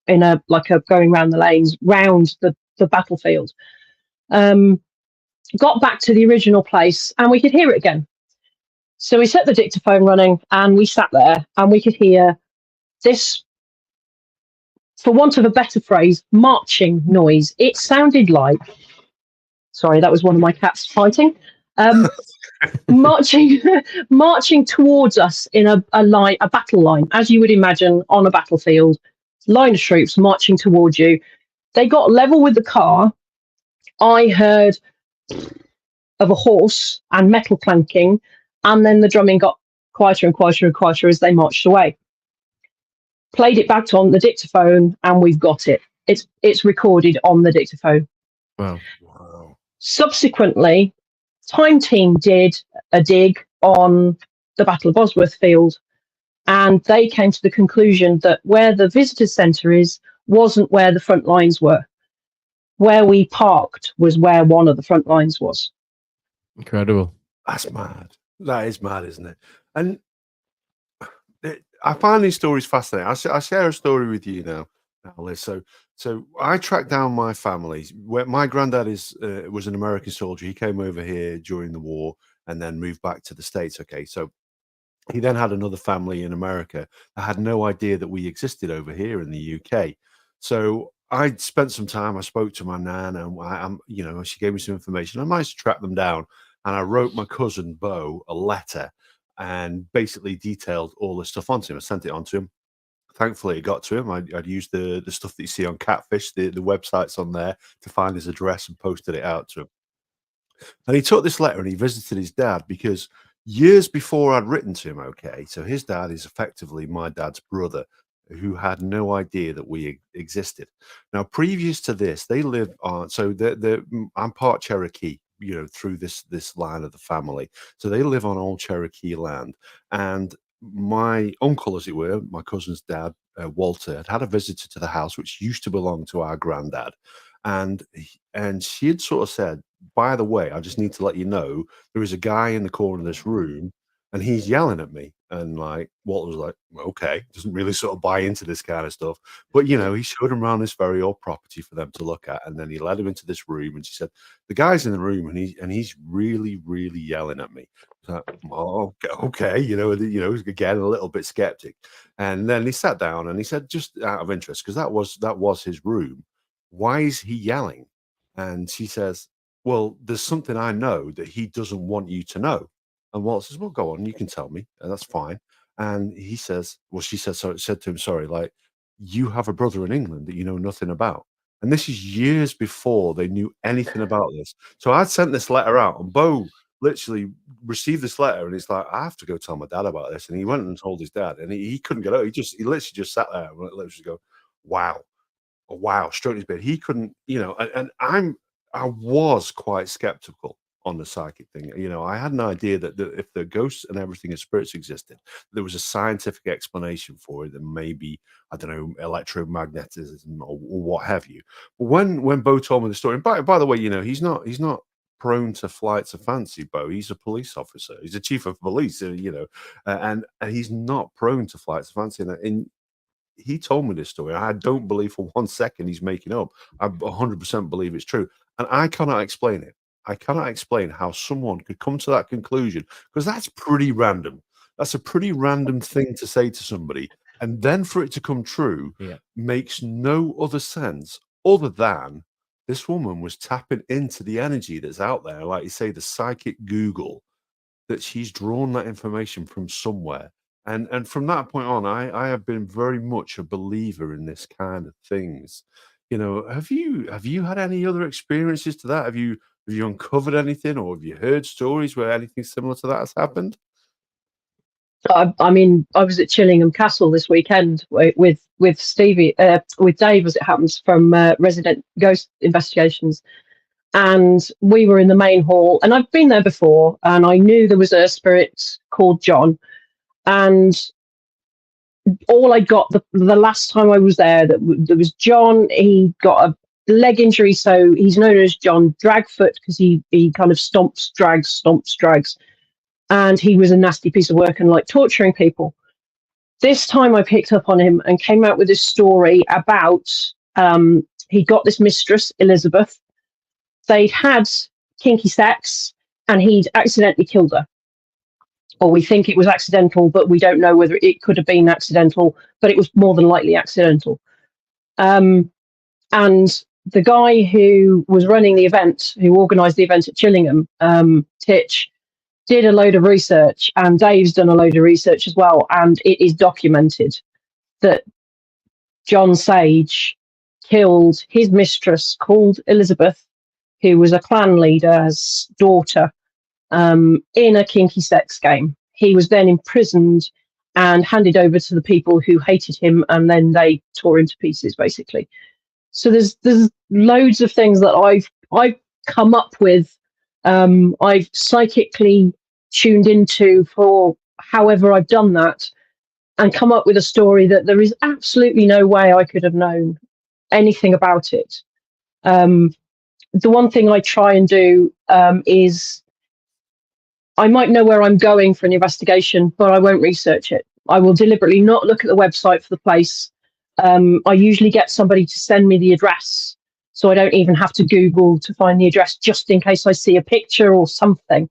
Speaker 3: in a going round the lanes, round the battlefield. Got back to the original place and we could hear it again. So we set the dictaphone running and we sat there and we could hear this, for want of a better phrase, marching noise. It sounded like, sorry, that was one of my cats fighting, marching towards us in a battle line, as you would imagine on a battlefield, line of troops marching towards you. They got level with the car. I heard of a horse and metal clanking, and then the drumming got quieter and quieter and quieter as they marched away. Played it back on the dictaphone, and we've got it. It's recorded on the dictaphone.
Speaker 2: Wow.
Speaker 3: Subsequently, Time Team did a dig on the Battle of Bosworth field, and they came to the conclusion that where the visitor centre wasn't where the front lines were. Where we parked was where one of the front lines was.
Speaker 2: Incredible.
Speaker 1: That's mad. That is mad, isn't it? And I find these stories fascinating. I share a story with you now, Liz. So I tracked down my family. Where my granddad was an American soldier. He came over here during the war and then moved back to the States. Okay, so he then had another family in America that had no idea that we existed over here in the UK. So I spent some time. I spoke to my nan, and she gave me some information. I managed to track them down, and I wrote my cousin Bo a letter and basically detailed all the stuff onto him. I sent it on to him. Thankfully, it got to him. I'd used the stuff that you see on Catfish, the websites on there, to find his address and posted it out to him. And he took this letter and he visited his dad because years before I'd written to him, okay, so his dad is effectively my dad's brother, who had no idea that we existed. Now, previous to this, they lived on, so I'm part Cherokee, through this line of the family. So they live on old Cherokee land. And my uncle, as it were, my cousin's dad, Walter, had a visitor to the house, which used to belong to our granddad. And she had sort of said, by the way, I just need to let you know, there is a guy in the corner of this room and he's yelling at me. And like Walter was like, okay, doesn't really sort of buy into this kind of stuff. But he showed him around this very old property for them to look at. And then he led him into this room and she said, the guy's in the room and he's really, really yelling at me. Like, oh, okay, again, a little bit skeptic. And then he sat down and he said, just out of interest, because that was his room, why is he yelling? And she says, well, there's something I know that he doesn't want you to know. And Walt says, well, go on, you can tell me. And that's fine. And he says, well, she said to him, sorry, like, you have a brother in England that you know nothing about. And this is years before they knew anything about this. So I'd sent this letter out, and Bo literally received this letter, and he's like, I have to go tell my dad about this. And he went and told his dad, and he couldn't get out. He literally just sat there and literally go, wow, stroked his beard. He couldn't, and I was quite skeptical on the psychic thing. I had an idea that if the ghosts and everything and spirits existed, there was a scientific explanation for it, and maybe, I don't know, electromagnetism or what have you. But when Bo told me the story, and by the way, he's not prone to flights of fancy, Bo. He's a police officer. He's a chief of police, and he's not prone to flights of fancy. And he told me this story. I don't believe for 1 second he's making up. I 100% believe it's true. And I cannot explain it. I cannot explain how someone could come to that conclusion, because that's pretty random. That's a pretty random thing to say to somebody. And then for it to come true makes no other sense other than this woman was tapping into the energy that's out there. Like you say, the psychic Google, that she's drawn that information from somewhere. And from that point on, I have been very much a believer in this kind of things. have you had any other experiences to that? Have you uncovered anything, or have you heard stories where anything similar to that has happened?
Speaker 3: I mean, I was at Chillingham Castle this weekend with Stevie, with Dave, as it happens, from Resident Ghost Investigations, and we were in the main hall. And I've been there before, and I knew there was a spirit called John. And all I got the last time I was there, there was John. He got a leg injury, so he's known as John Dragfoot because he kind of stomps, drags. And he was a nasty piece of work and like torturing people. This time I picked up on him and came out with this story about he got this mistress, Elizabeth. They'd had kinky sex and he'd accidentally killed her. Or we think it was accidental, but we don't know whether it could have been accidental, but it was more than likely accidental. And the guy who was running the event, who organised the event at Chillingham, Titch, did a load of research, and Dave's done a load of research as well, and it is documented that John Sage killed his mistress called Elizabeth, who was a clan leader's daughter, in a kinky sex game. He was then imprisoned and handed over to the people who hated him, and then they tore him to pieces, basically. So there's loads of things that I've come up with. I've psychically tuned into for however I've done that, and come up with a story that there is absolutely no way I could have known anything about it. The one thing I try and do is I might know where I'm going for an investigation, but I won't research it. I will deliberately not look at the website for the place. I usually get somebody to send me the address, so I don't even have to Google to find the address, just in case I see a picture or something.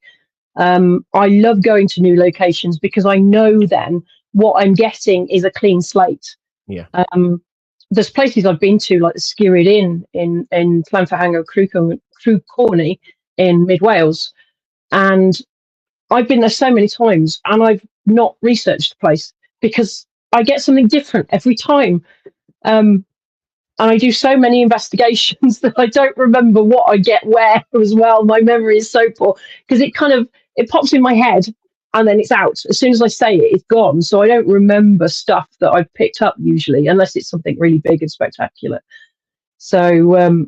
Speaker 3: I love going to new locations because I know then what I'm getting is a clean slate.
Speaker 2: Yeah.
Speaker 3: There's places I've been to, like the Skirrid Inn in Llanfihangel, Crw Corney in mid Wales, and I've been there so many times, and I've not researched the place because I get something different every time. And I do so many investigations that I don't remember what I get where as well. My memory is so poor because it pops in my head and then it's out. As soon as I say it, it's gone. So I don't remember stuff that I've picked up usually, unless it's something really big and spectacular. So,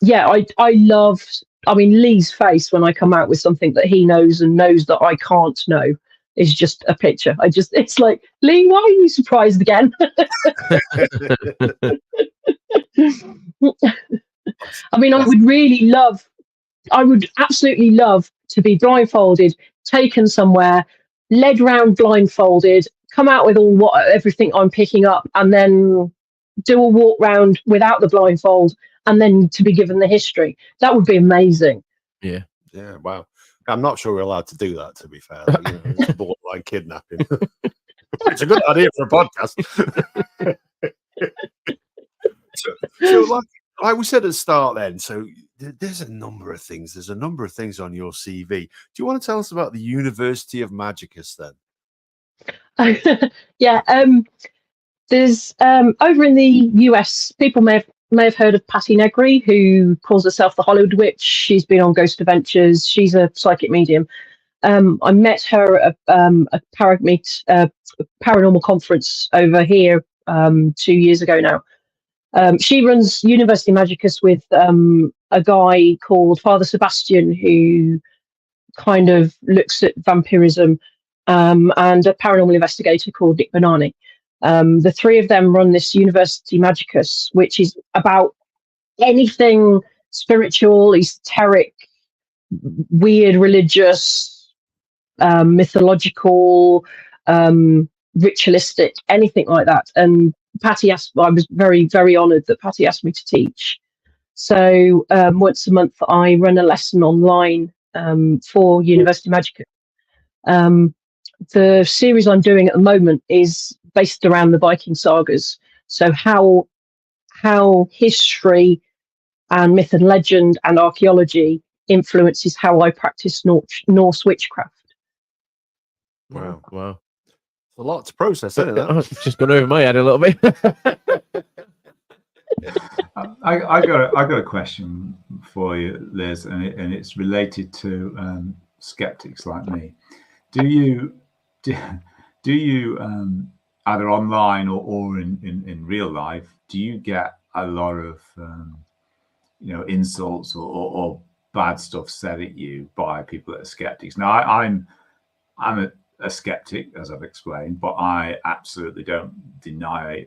Speaker 3: yeah, I love, Lee's face when I come out with something that he knows and knows that I can't know is just a picture. It's like, Lee, why are you surprised again? I would absolutely love to be blindfolded, taken somewhere, led round blindfolded, come out with everything I'm picking up, and then do a walk round without the blindfold, and then to be given the history. That would be amazing.
Speaker 2: Yeah.
Speaker 1: Yeah. Wow. I'm not sure we're allowed to do that, to be fair. It's borderline kidnapping. It's a good idea for a podcast. so like we said at the start then, so there's a number of things. There's a number of things on your CV. Do you want to tell us about the University of Magicus then?
Speaker 3: Yeah. There's over in the US, people may have heard of Patti Negri, who calls herself the Hollywood Witch. She's been on Ghost Adventures. She's a psychic medium. I met her at a paranormal conference over here 2 years ago now. She runs University Magicus with a guy called Father Sebastian, who kind of looks at vampirism, and a paranormal investigator called Nick Bonani. The three of them run this University Magicus, which is about anything spiritual, esoteric, weird, religious, mythological, ritualistic, anything like that. And Patti I was very, very honoured that Patti asked me to teach. So once a month, I run a lesson online for University Magicus. The series I'm doing at the moment is based around the Viking sagas. So how history and myth and legend and archaeology influences how I practice Norse witchcraft.
Speaker 2: Wow.
Speaker 1: It's a lot to process, isn't it?
Speaker 2: It's just gone over my head a little bit.
Speaker 4: I got a question for you, Liz, and it's related to skeptics like me. Do you either online or in real life, do you get a lot of insults or bad stuff said at you by people that are skeptics? Now, I'm a skeptic, as I've explained, but I absolutely don't deny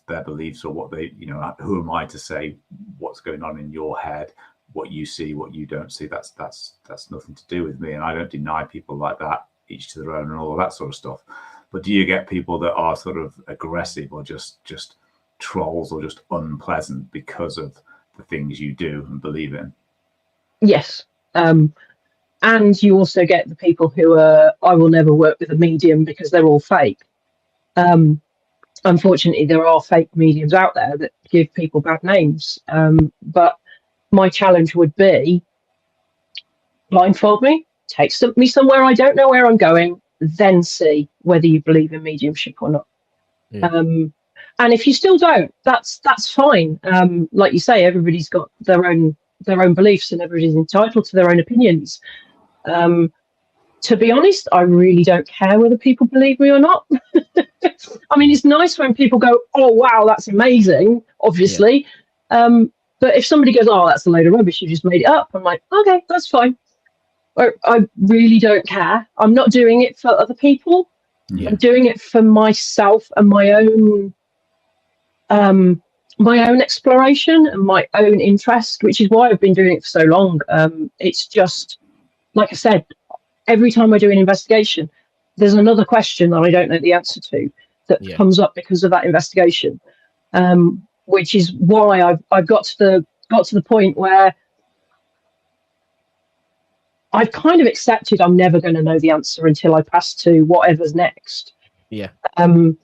Speaker 4: their beliefs or what they, who am I to say what's going on in your head, what you see, what you don't see? That's nothing to do with me, and I don't deny people like that, each to their own, and all of that sort of stuff. But do you get people that are sort of aggressive or just trolls or just unpleasant because of the things you do and believe in?
Speaker 3: Yes. And you also get the people who are, I will never work with a medium because they're all fake. Unfortunately, there are fake mediums out there that give people bad names. But my challenge would be blindfold me, take me somewhere I don't know where I'm going, then see whether you believe in mediumship or not. Yeah. And if you still don't, that's fine. Like you say, everybody's got their own beliefs and everybody's entitled to their own opinions. To be honest, I really don't care whether people believe me or not. I mean, it's nice when people go, oh, wow, that's amazing, obviously. Yeah. But if somebody goes, oh, that's a load of rubbish, you just made it up, I'm like, okay, that's fine. Or, I really don't care. I'm not doing it for other people. Yeah. I'm doing it for myself and my own exploration and my own interest, which is why I've been doing it for so long. It's just, like I said, every time I do an investigation, there's another question that I don't know the answer to that comes up because of that investigation, which is why I've got to the point where I've kind of accepted I'm never going to know the answer until I pass to whatever's next.
Speaker 2: Yeah.
Speaker 3: And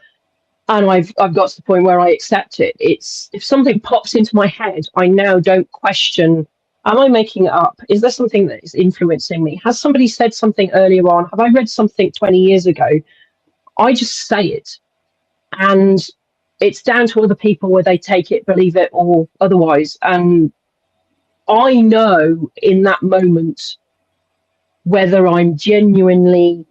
Speaker 3: I've got to the point where I accept it. It's if something pops into my head, I now don't question, am I making it up? Is there something that is influencing me? Has somebody said something earlier on? Have I read something 20 years ago? I just say it. And it's down to other people where they take it, believe it, or otherwise. And I know in that moment whether I'm genuinely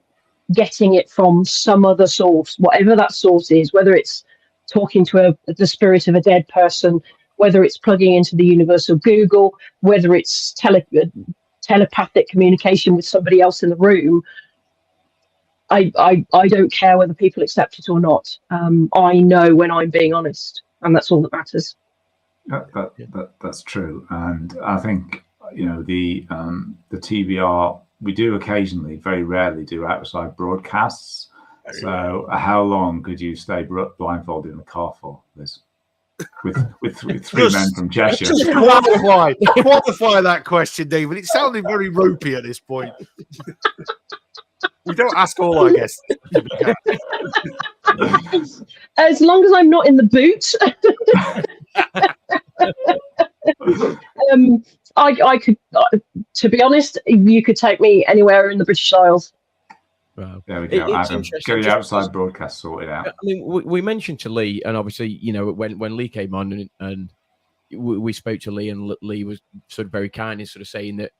Speaker 3: getting it from some other source, whatever that source is, whether it's talking to the spirit of a dead person, whether it's plugging into the universal Google, whether it's telepathic communication with somebody else in the room. I don't care whether people accept it or not. I know when I'm being honest, and that's all that matters.
Speaker 4: That's true, and I think the TBR, we do occasionally, very rarely, do outside broadcasts. So how long could you stay blindfolded in the car for, Liz? With three men from Cheshire.
Speaker 1: Just qualify that question, David. It sounded very ropey at this point. We don't ask all our guests.
Speaker 3: As long as I'm not in the boot. I could, to be honest, you could take me anywhere in the British Isles.
Speaker 4: Wow. There we go, Adam. Get the outside broadcast sorted out.
Speaker 2: I mean, we mentioned to Lee, and obviously, when Lee came on and we spoke to Lee, and Lee was sort of very kind in sort of saying that,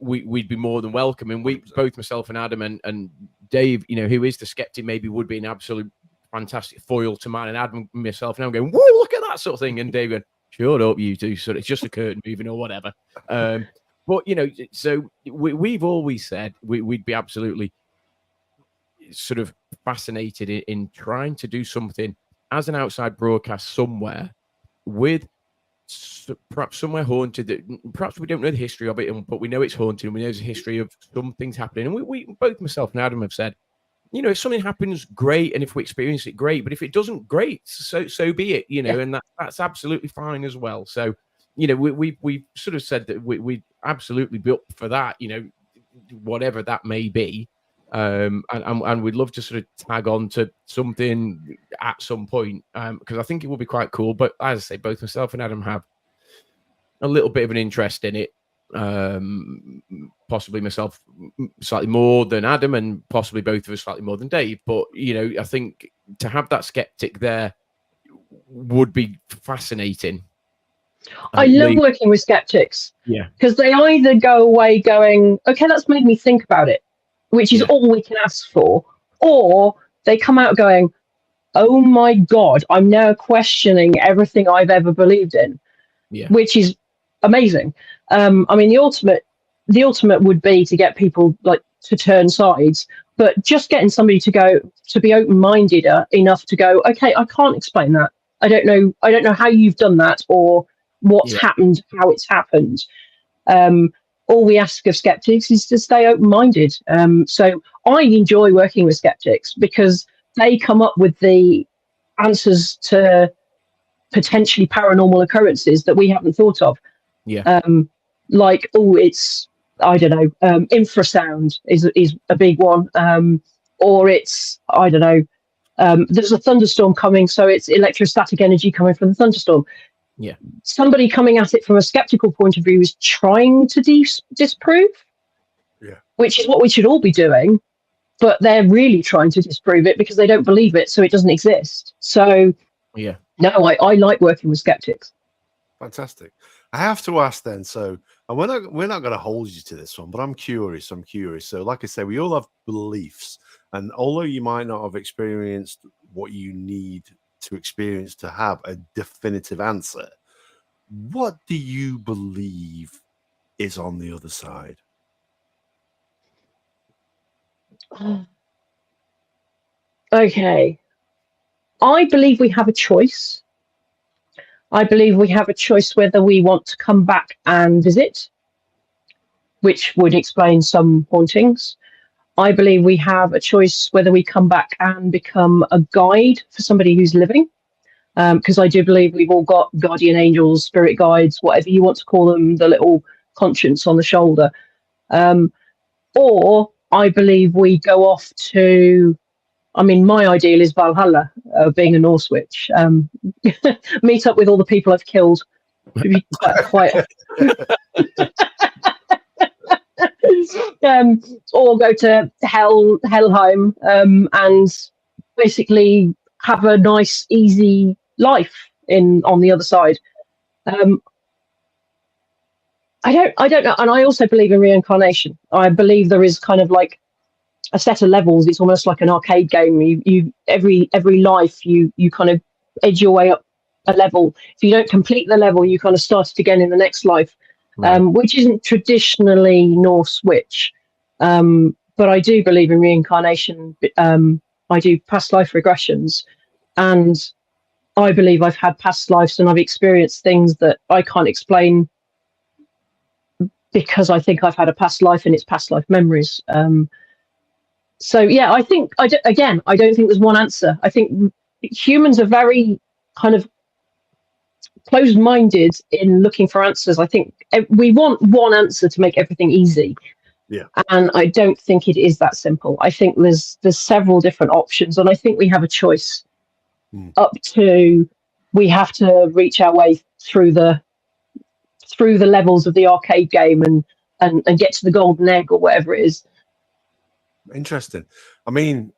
Speaker 2: we'd be more than welcome. And we, both myself and Adam and Dave, who is the skeptic, maybe would be an absolute fantastic foil to mine. And Adam and myself now going, whoa, look at that sort of thing. And Dave going, shut up, you two. So it's just a curtain moving or whatever. But, so we've always said we'd be absolutely sort of fascinated in trying to do something as an outside broadcast somewhere with perhaps somewhere haunted that perhaps we don't know the history of it, but we know it's haunted and we know there's a history of some things happening. And we both, myself and Adam, have said, if something happens, great. And if we experience it, great. But if it doesn't, great. So be it, and that's absolutely fine as well. So, we sort of said that we'd absolutely be up for that, whatever that may be. And we'd love to sort of tag on to something at some point, because I think it will be quite cool. But as I say, both myself and Adam have a little bit of an interest in it. Possibly myself slightly more than Adam, and possibly both of us slightly more than Dave. But I think to have that skeptic there, would be fascinating.
Speaker 3: I love working with skeptics.
Speaker 2: Yeah.
Speaker 3: Because they either go away going, okay, that's made me think about it, which is all we can ask for, or they come out going, oh my God, I'm now questioning everything I've ever believed in, which is amazing. I mean, the ultimate would be to get people like to turn sides, but just getting somebody to be open-minded enough to go, okay, I can't explain that. I don't know how you've done that or what's happened, how it's happened. All we ask of skeptics is to stay open-minded. So I enjoy working with skeptics because they come up with the answers to potentially paranormal occurrences that we haven't thought of. Like, it's, I don't know, infrasound is a big one. Or it's, I don't know, there's a thunderstorm coming, so it's electrostatic energy coming from the thunderstorm. Somebody coming at it from a skeptical point of view is trying to disprove, which is what we should all be doing, but they're really trying to disprove it because they don't believe it, so it doesn't exist. So no, I like working with skeptics.
Speaker 1: Fantastic. I have to ask then, so, and we're not going to hold you to this one, but I'm curious. So like I say, we all have beliefs, and although you might not have experienced what you need to experience to have a definitive answer, what do you believe is on the other side?
Speaker 3: Okay. I believe we have a choice. I believe we have a choice whether we want to come back and visit, which would explain some hauntings. I believe we have a choice whether we come back and become a guide for somebody who's living, because I do believe we've all got guardian angels, spirit guides, whatever you want to call them, the little conscience on the shoulder. Or I believe we go off to, I mean, my ideal is Valhalla, being a Norse witch. Meet up with all the people I've killed. Quite or go to Helheim, and basically have a nice, easy life on the other side. I don't know, and I also believe in reincarnation. I believe there is kind of like a set of levels. It's almost like an arcade game. You every life you kind of edge your way up a level. If you don't complete the level, you kind of start it again in the next life, which isn't traditionally Norse witch. But I do believe in reincarnation. I do past life regressions, and I believe I've had past lives and I've experienced things that I can't explain because I think I've had a past life and it's past life memories. So yeah, I think I don't think there's one answer. I think humans are very kind of closed-minded in looking for answers. I think we want one answer to make everything easy. And I don't think it is that simple. I think there's several different options, and I think we have a choice. Up to, we have to reach our way through the levels of the arcade game and get to the golden egg or whatever it is.
Speaker 1: Interesting. I mean,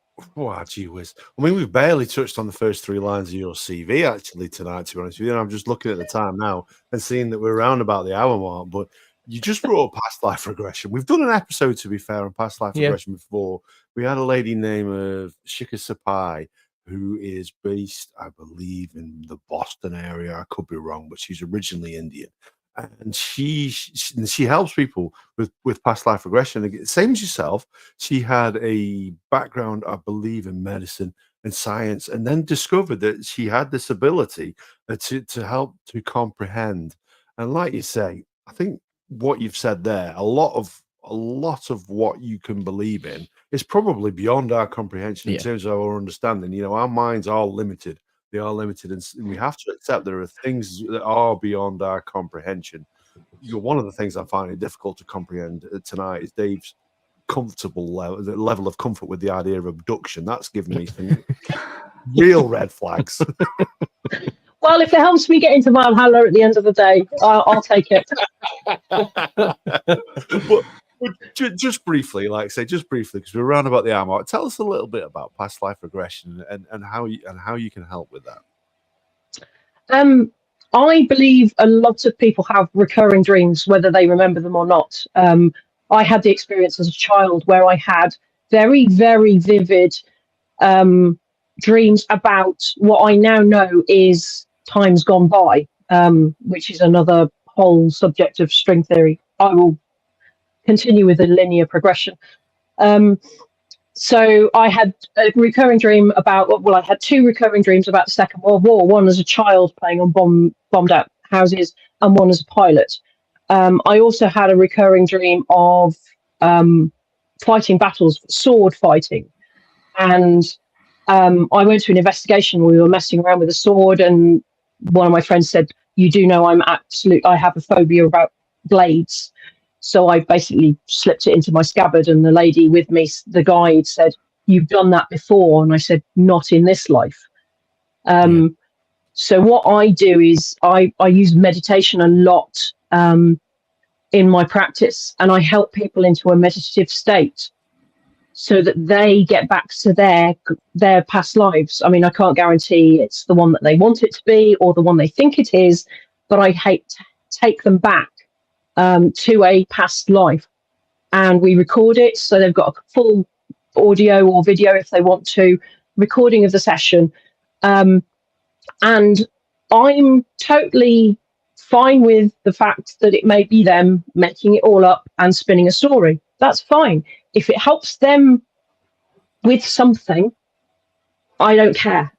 Speaker 1: gee whiz. I mean, we've barely touched on the first 3 lines of your CV actually tonight, to be honest with you. I'm just looking at the time now and seeing that we're around about the hour mark, but you just brought up past life regression. We've done an episode, to be fair, on past life regression before. We had a lady named Shika Sapai, who is based, I believe, in the Boston area. I could be wrong, but she's originally Indian. And she helps people with past life regression. Same as yourself, she had a background, I believe, in medicine and science, and then discovered that she had this ability to help to comprehend. And like you say, I think what you've said there, a lot of what you can believe in is probably beyond our comprehension in terms of our understanding. You know, our minds are limited. They are limited, and we have to accept there are things that are beyond our comprehension. One of the things I find it difficult to comprehend tonight is Dave's comfortable level of comfort with the idea of abduction. That's given me some real red flags.
Speaker 3: Well, if it helps me get into Valhalla at the end of the day, I'll take it.
Speaker 1: But just briefly, because we're around about the hour mark, tell us a little bit about past life regression and how you can help with that.
Speaker 3: I believe a lot of people have recurring dreams, whether they remember them or not. I had the experience as a child where I had very, very vivid dreams about what I now know is times gone by, which is another whole subject of string theory. I will continue with the linear progression. So I had a recurring dream about, well, I had two recurring dreams about the Second World War, one as a child playing on bombed out houses and one as a pilot. I also had a recurring dream of fighting battles, sword fighting. And I went to an investigation. We were messing around with a sword, and one of my friends said, "You do know I have a phobia about blades." So I basically slipped it into my scabbard, and the lady with me, the guide, said, "You've done that before." And I said, "Not in this life." So what I do is I use meditation a lot in my practice, and I help people into a meditative state so that they get back to their past lives. I mean, I can't guarantee it's the one that they want it to be or the one they think it is, but I hate to take them back to a past life, and we record it, so they've got a full audio or video if they want to, recording of the session, and I'm totally fine with the fact that it may be them making it all up and spinning a story. That's fine. If it helps them with something, I don't care.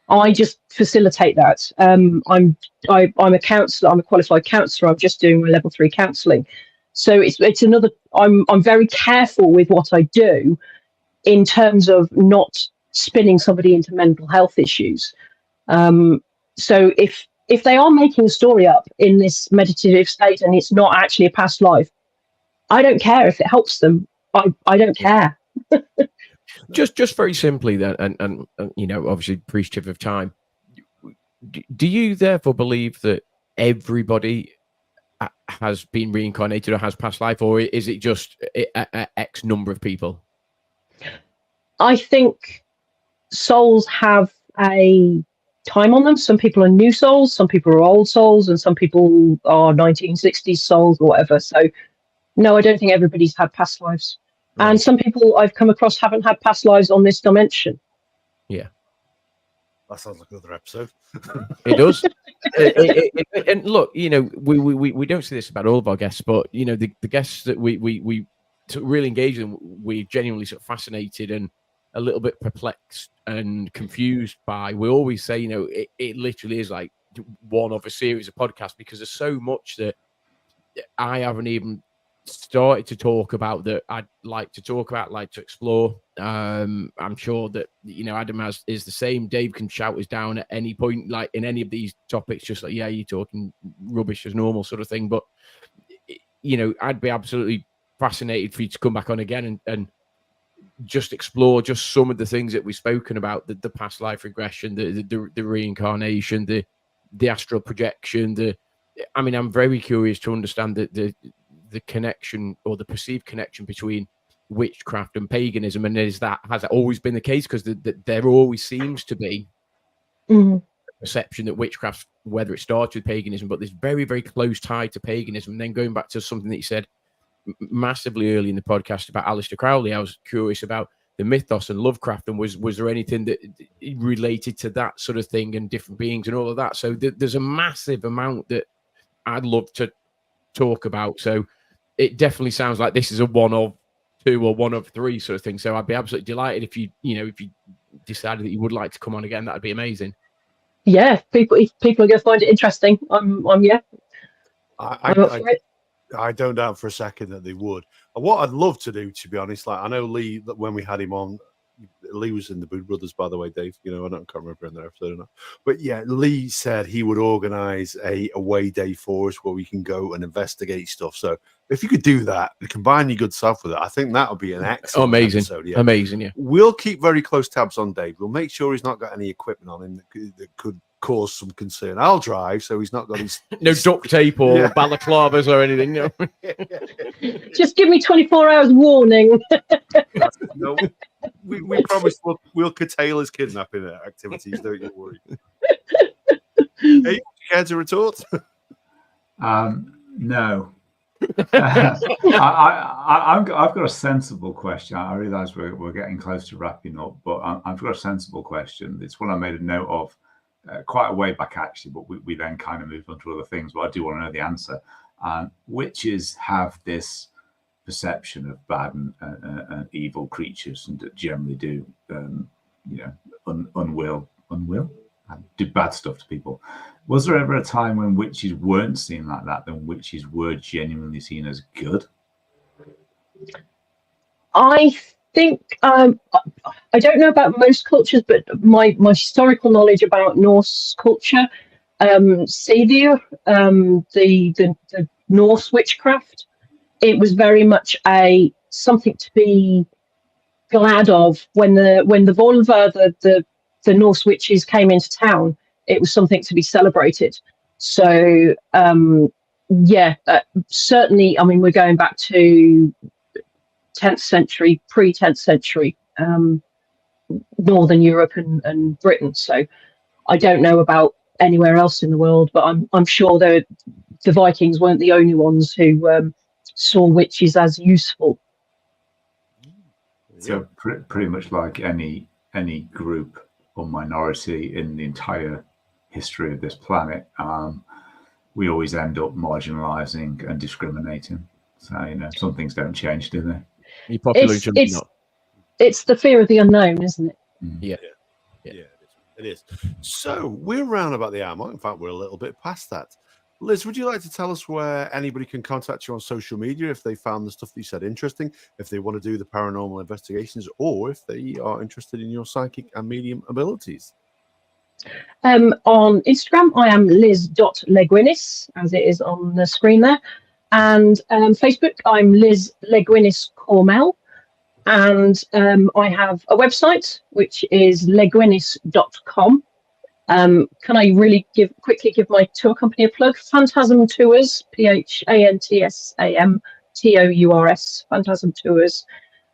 Speaker 3: I just facilitate that. I'm a counsellor. I'm a qualified counsellor. I'm just doing my level 3 counselling. So it's another. I'm very careful with what I do in terms of not spinning somebody into mental health issues. So if they are making a story up in this meditative state and it's not actually a past life, I don't care if it helps them. I don't care.
Speaker 2: Just very simply then, and you know, obviously appreciative of time. Do you therefore believe that everybody has been reincarnated or has past life, or is it just X number of people?
Speaker 3: I think souls have a time on them. Some people are new souls, some people are old souls, and some people are 1960s souls or whatever. So no, I don't think everybody's had past lives. Right. And some people I've come across haven't had past lives on this dimension.
Speaker 2: Yeah.
Speaker 1: That sounds like another episode.
Speaker 2: It does. And look, you know, we don't say this about all of our guests, but you know, the guests that we really engage in, we're genuinely sort of fascinated and a little bit perplexed and confused by. We always say, you know, it literally is like one of a series of podcasts, because there's so much that I haven't even started to talk about that I'd like to talk about, like to explore. I'm sure that, you know, Adam is the same. Dave can shout us down at any point, like in any of these topics, just like, yeah, you're talking rubbish as normal sort of thing. But, you know, I'd be absolutely fascinated for you to come back on again and just explore just some of the things that we've spoken about, the past life regression, the reincarnation, the astral projection. I mean, I'm very curious to understand the connection or the perceived connection between witchcraft and paganism, and has that always been the case? Because there always seems to be a perception that witchcraft, whether it starts with paganism, but there's very, very close tie to paganism. And then going back to something that you said massively early in the podcast about Aleister Crowley, I was curious about the mythos and Lovecraft, and was there anything that related to that sort of thing and different beings and all of that? So there's a massive amount that I'd love to talk about. So it definitely sounds like this is a one of two or one of three sort of thing. So I'd be absolutely delighted if you decided that you would like to come on again. That'd be amazing.
Speaker 3: Yeah, if people are going to find it interesting, I'm
Speaker 1: I don't doubt for a second that they would. And what I'd love to do, to be honest, like I know Lee, that when we had him on, Lee was in the Boot Brothers, by the way, Dave. You know, I can't remember in their episode or not. But yeah, Lee said he would organise a away day for us where we can go and investigate stuff. So if you could do that, combine your good stuff with it, I think that would be an excellent episode. Yeah.
Speaker 2: Amazing, yeah.
Speaker 1: We'll keep very close tabs on Dave. We'll make sure he's not got any equipment on him that could cause some concern. I'll drive, so he's not got his
Speaker 2: no duct tape or balaclavas or anything. No.
Speaker 3: Just give me 24 hours warning.
Speaker 1: No, we promise we'll curtail his kidnapping activities. Don't you worry. Hey, care to retort?
Speaker 4: No. I've got a sensible question. I realise we're getting close to wrapping up, but I've got a sensible question. It's one I made a note of quite a way back, actually, but we then kind of moved on to other things. But I do want to know the answer. Witches have this perception of bad and evil creatures, and generally do, unwill, do bad stuff to people. Was there ever a time when witches weren't seen like that, then witches were genuinely seen as good?
Speaker 3: I think I don't know about most cultures, but my historical knowledge about Norse culture, Sedir, the Norse witchcraft, it was very much something to be glad of when the Volva, the Norse witches came into town. It was something to be celebrated. So certainly. I mean, we're going back to 10th century, pre-10th century, Northern Europe and Britain. So I don't know about anywhere else in the world, but I'm sure the Vikings weren't the only ones who saw witches as useful.
Speaker 4: So pretty much like any group or minority in the entire history of this planet, we always end up marginalizing and discriminating. So some things don't change, do they?
Speaker 2: You're popular,
Speaker 3: it's the fear of the unknown, isn't it?
Speaker 2: Yeah,
Speaker 1: it is. So we're around about the hour mark. In fact, we're a little bit past that. Liz, would you like to tell us where anybody can contact you on social media if they found the stuff that you said interesting, if they want to do the paranormal investigations, or if they are interested in your psychic and medium abilities?
Speaker 3: On Instagram, I am liz.legwynis, as it is on the screen there. And Facebook, I'm Liz Legwynis Cormell. And I have a website, which is legwynis.com. Can I really quickly give my tour company a plug? Phantasm Tours, PHANTSAM Phantasm Tours.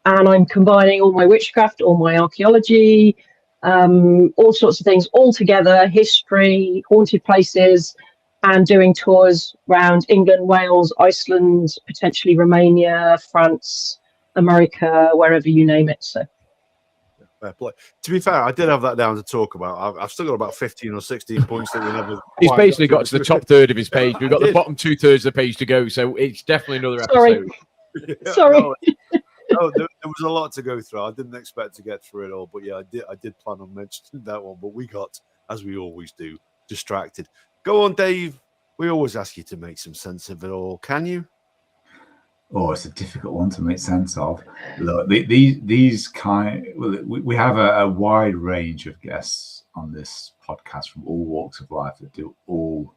Speaker 3: And I'm combining all my witchcraft, all my archaeology, all sorts of things all together, history, haunted places, and doing tours around England, Wales, Iceland, potentially Romania, France, America, wherever you name it. So,
Speaker 1: to be fair, I did have that down to talk about. I've still got about 15 or 16 points that we never.
Speaker 2: He's basically got to the top third of his page. We've got the bottom 2/3 of the page to go, so it's definitely another episode.
Speaker 3: Sorry.
Speaker 1: No, there was a lot to go through. I didn't expect to get through it all, but yeah, I did plan on mentioning that one, but we got, as we always do, distracted. Go on, Dave. We always ask you to make some sense of it all. Can you?
Speaker 4: Oh, it's a difficult one to make sense of. Look, these we have a wide range of guests on this podcast from all walks of life that do all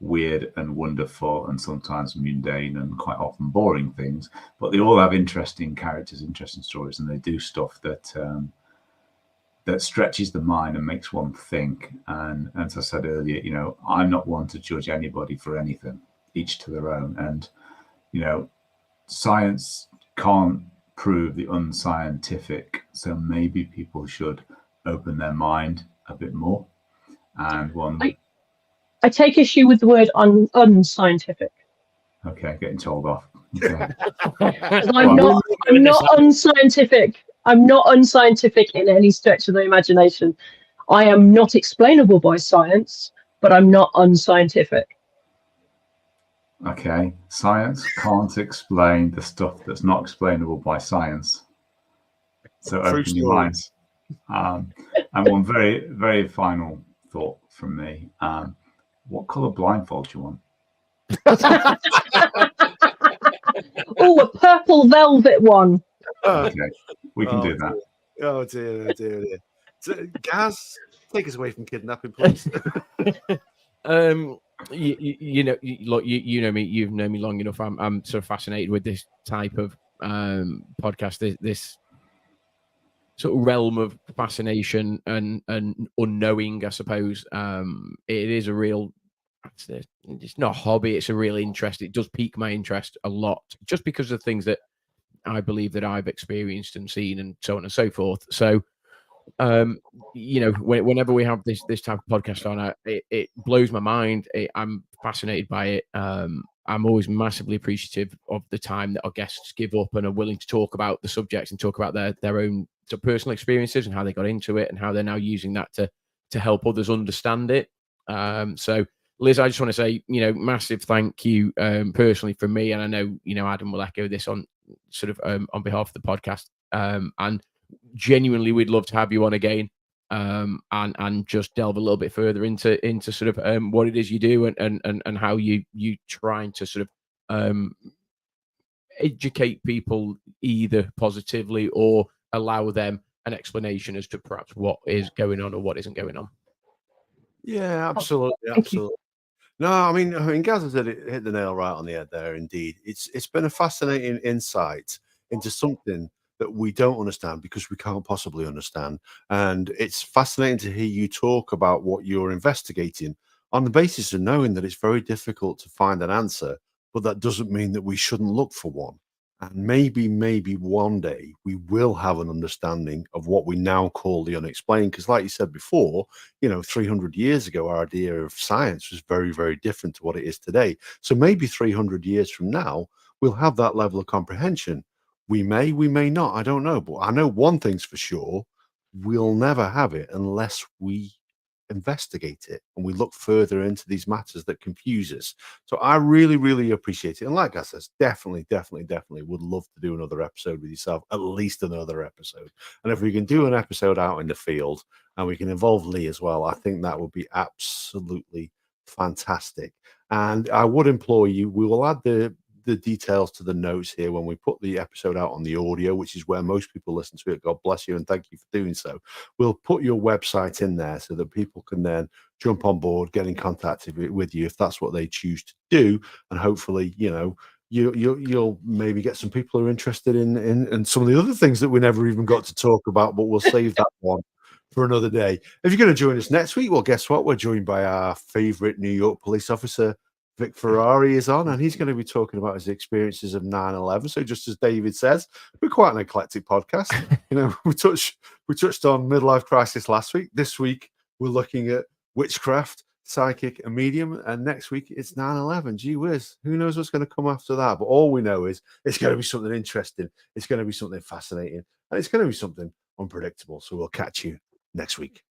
Speaker 4: weird and wonderful and sometimes mundane and quite often boring things, but they all have interesting characters, interesting stories, and they do stuff that that stretches the mind and makes one think. And as I said earlier, I'm not one to judge anybody for anything, each to their own. And science can't prove the unscientific, so maybe people should open their mind a bit more. And
Speaker 3: I take issue with the word unscientific.
Speaker 4: Okay, getting told off. Okay.
Speaker 3: I'm not unscientific. I'm not unscientific in any stretch of the imagination. I am not explainable by science, but I'm not unscientific.
Speaker 4: Okay, science can't explain the stuff that's not explainable by science. So open your minds. And one very, very final thought from me. What colour blindfold do you want?
Speaker 3: Oh, a purple velvet one.
Speaker 4: Okay, we can do that.
Speaker 1: Oh dear. So, Gaz, take us away from kidnapping, please.
Speaker 2: You know me. You've known me long enough. I'm sort of fascinated with this type of podcast. This sort of realm of fascination and unknowing, I suppose. It is a real. It's not a hobby. It's a real interest. It does pique my interest a lot, just because of things that I believe that I've experienced and seen, and so on and so forth. So, whenever we have this type of podcast on, it blows my mind. I'm fascinated by it. I'm always massively appreciative of the time that our guests give up and are willing to talk about the subjects and talk about their own personal experiences and how they got into it and how they're now using that to help others understand it. So Liz, I just want to say, massive thank you personally from me, and I know Adam will echo this on on behalf of the podcast. And genuinely, we'd love to have you on again, and just delve a little bit further into what it is you do and how you trying to educate people either positively or allow them an explanation as to perhaps what is going on or what isn't going on.
Speaker 1: Yeah, absolutely, absolutely. No, I mean, Gaza said it hit the nail right on the head there. Indeed, it's been a fascinating insight into something that we don't understand because we can't possibly understand, and it's fascinating to hear you talk about what you're investigating on the basis of knowing that it's very difficult to find an answer, but that doesn't mean that we shouldn't look for one. And maybe one day we will have an understanding of what we now call the unexplained. Because, like you said before, 300 years ago, our idea of science was very, very different to what it is today. So maybe 300 years from now, we'll have that level of comprehension. We may not. I don't know. But I know one thing's for sure. We'll never have it unless we investigate it and we look further into these matters that confuse us. So I really, really appreciate it. And like I said, definitely would love to do another episode with yourself, at least another episode. And if we can do an episode out in the field and we can involve Lee as well, I think that would be absolutely fantastic. And I would implore you, we will add the details to the notes here when we put the episode out on the audio, which is where most people listen to it. God bless you and thank you for doing so. We'll put your website in there so that people can then jump on board, get in contact with you if that's what they choose to do, and hopefully you'll maybe get some people who are interested in some of the other things that we never even got to talk about, but we'll save that one for another day. If you're going to join us next week, well, guess what? We're joined by our favorite New York police officer, Vic Ferrari, is on, and he's going to be talking about his experiences of 9/11. So just as David says, we're quite an eclectic podcast. We touched on midlife crisis last week. This week we're looking at witchcraft, psychic, and medium, and next week it's 9/11. Gee whiz, who knows what's going to come after that? But all we know is it's going to be something interesting. It's going to be something fascinating, and it's going to be something unpredictable. So we'll catch you next week.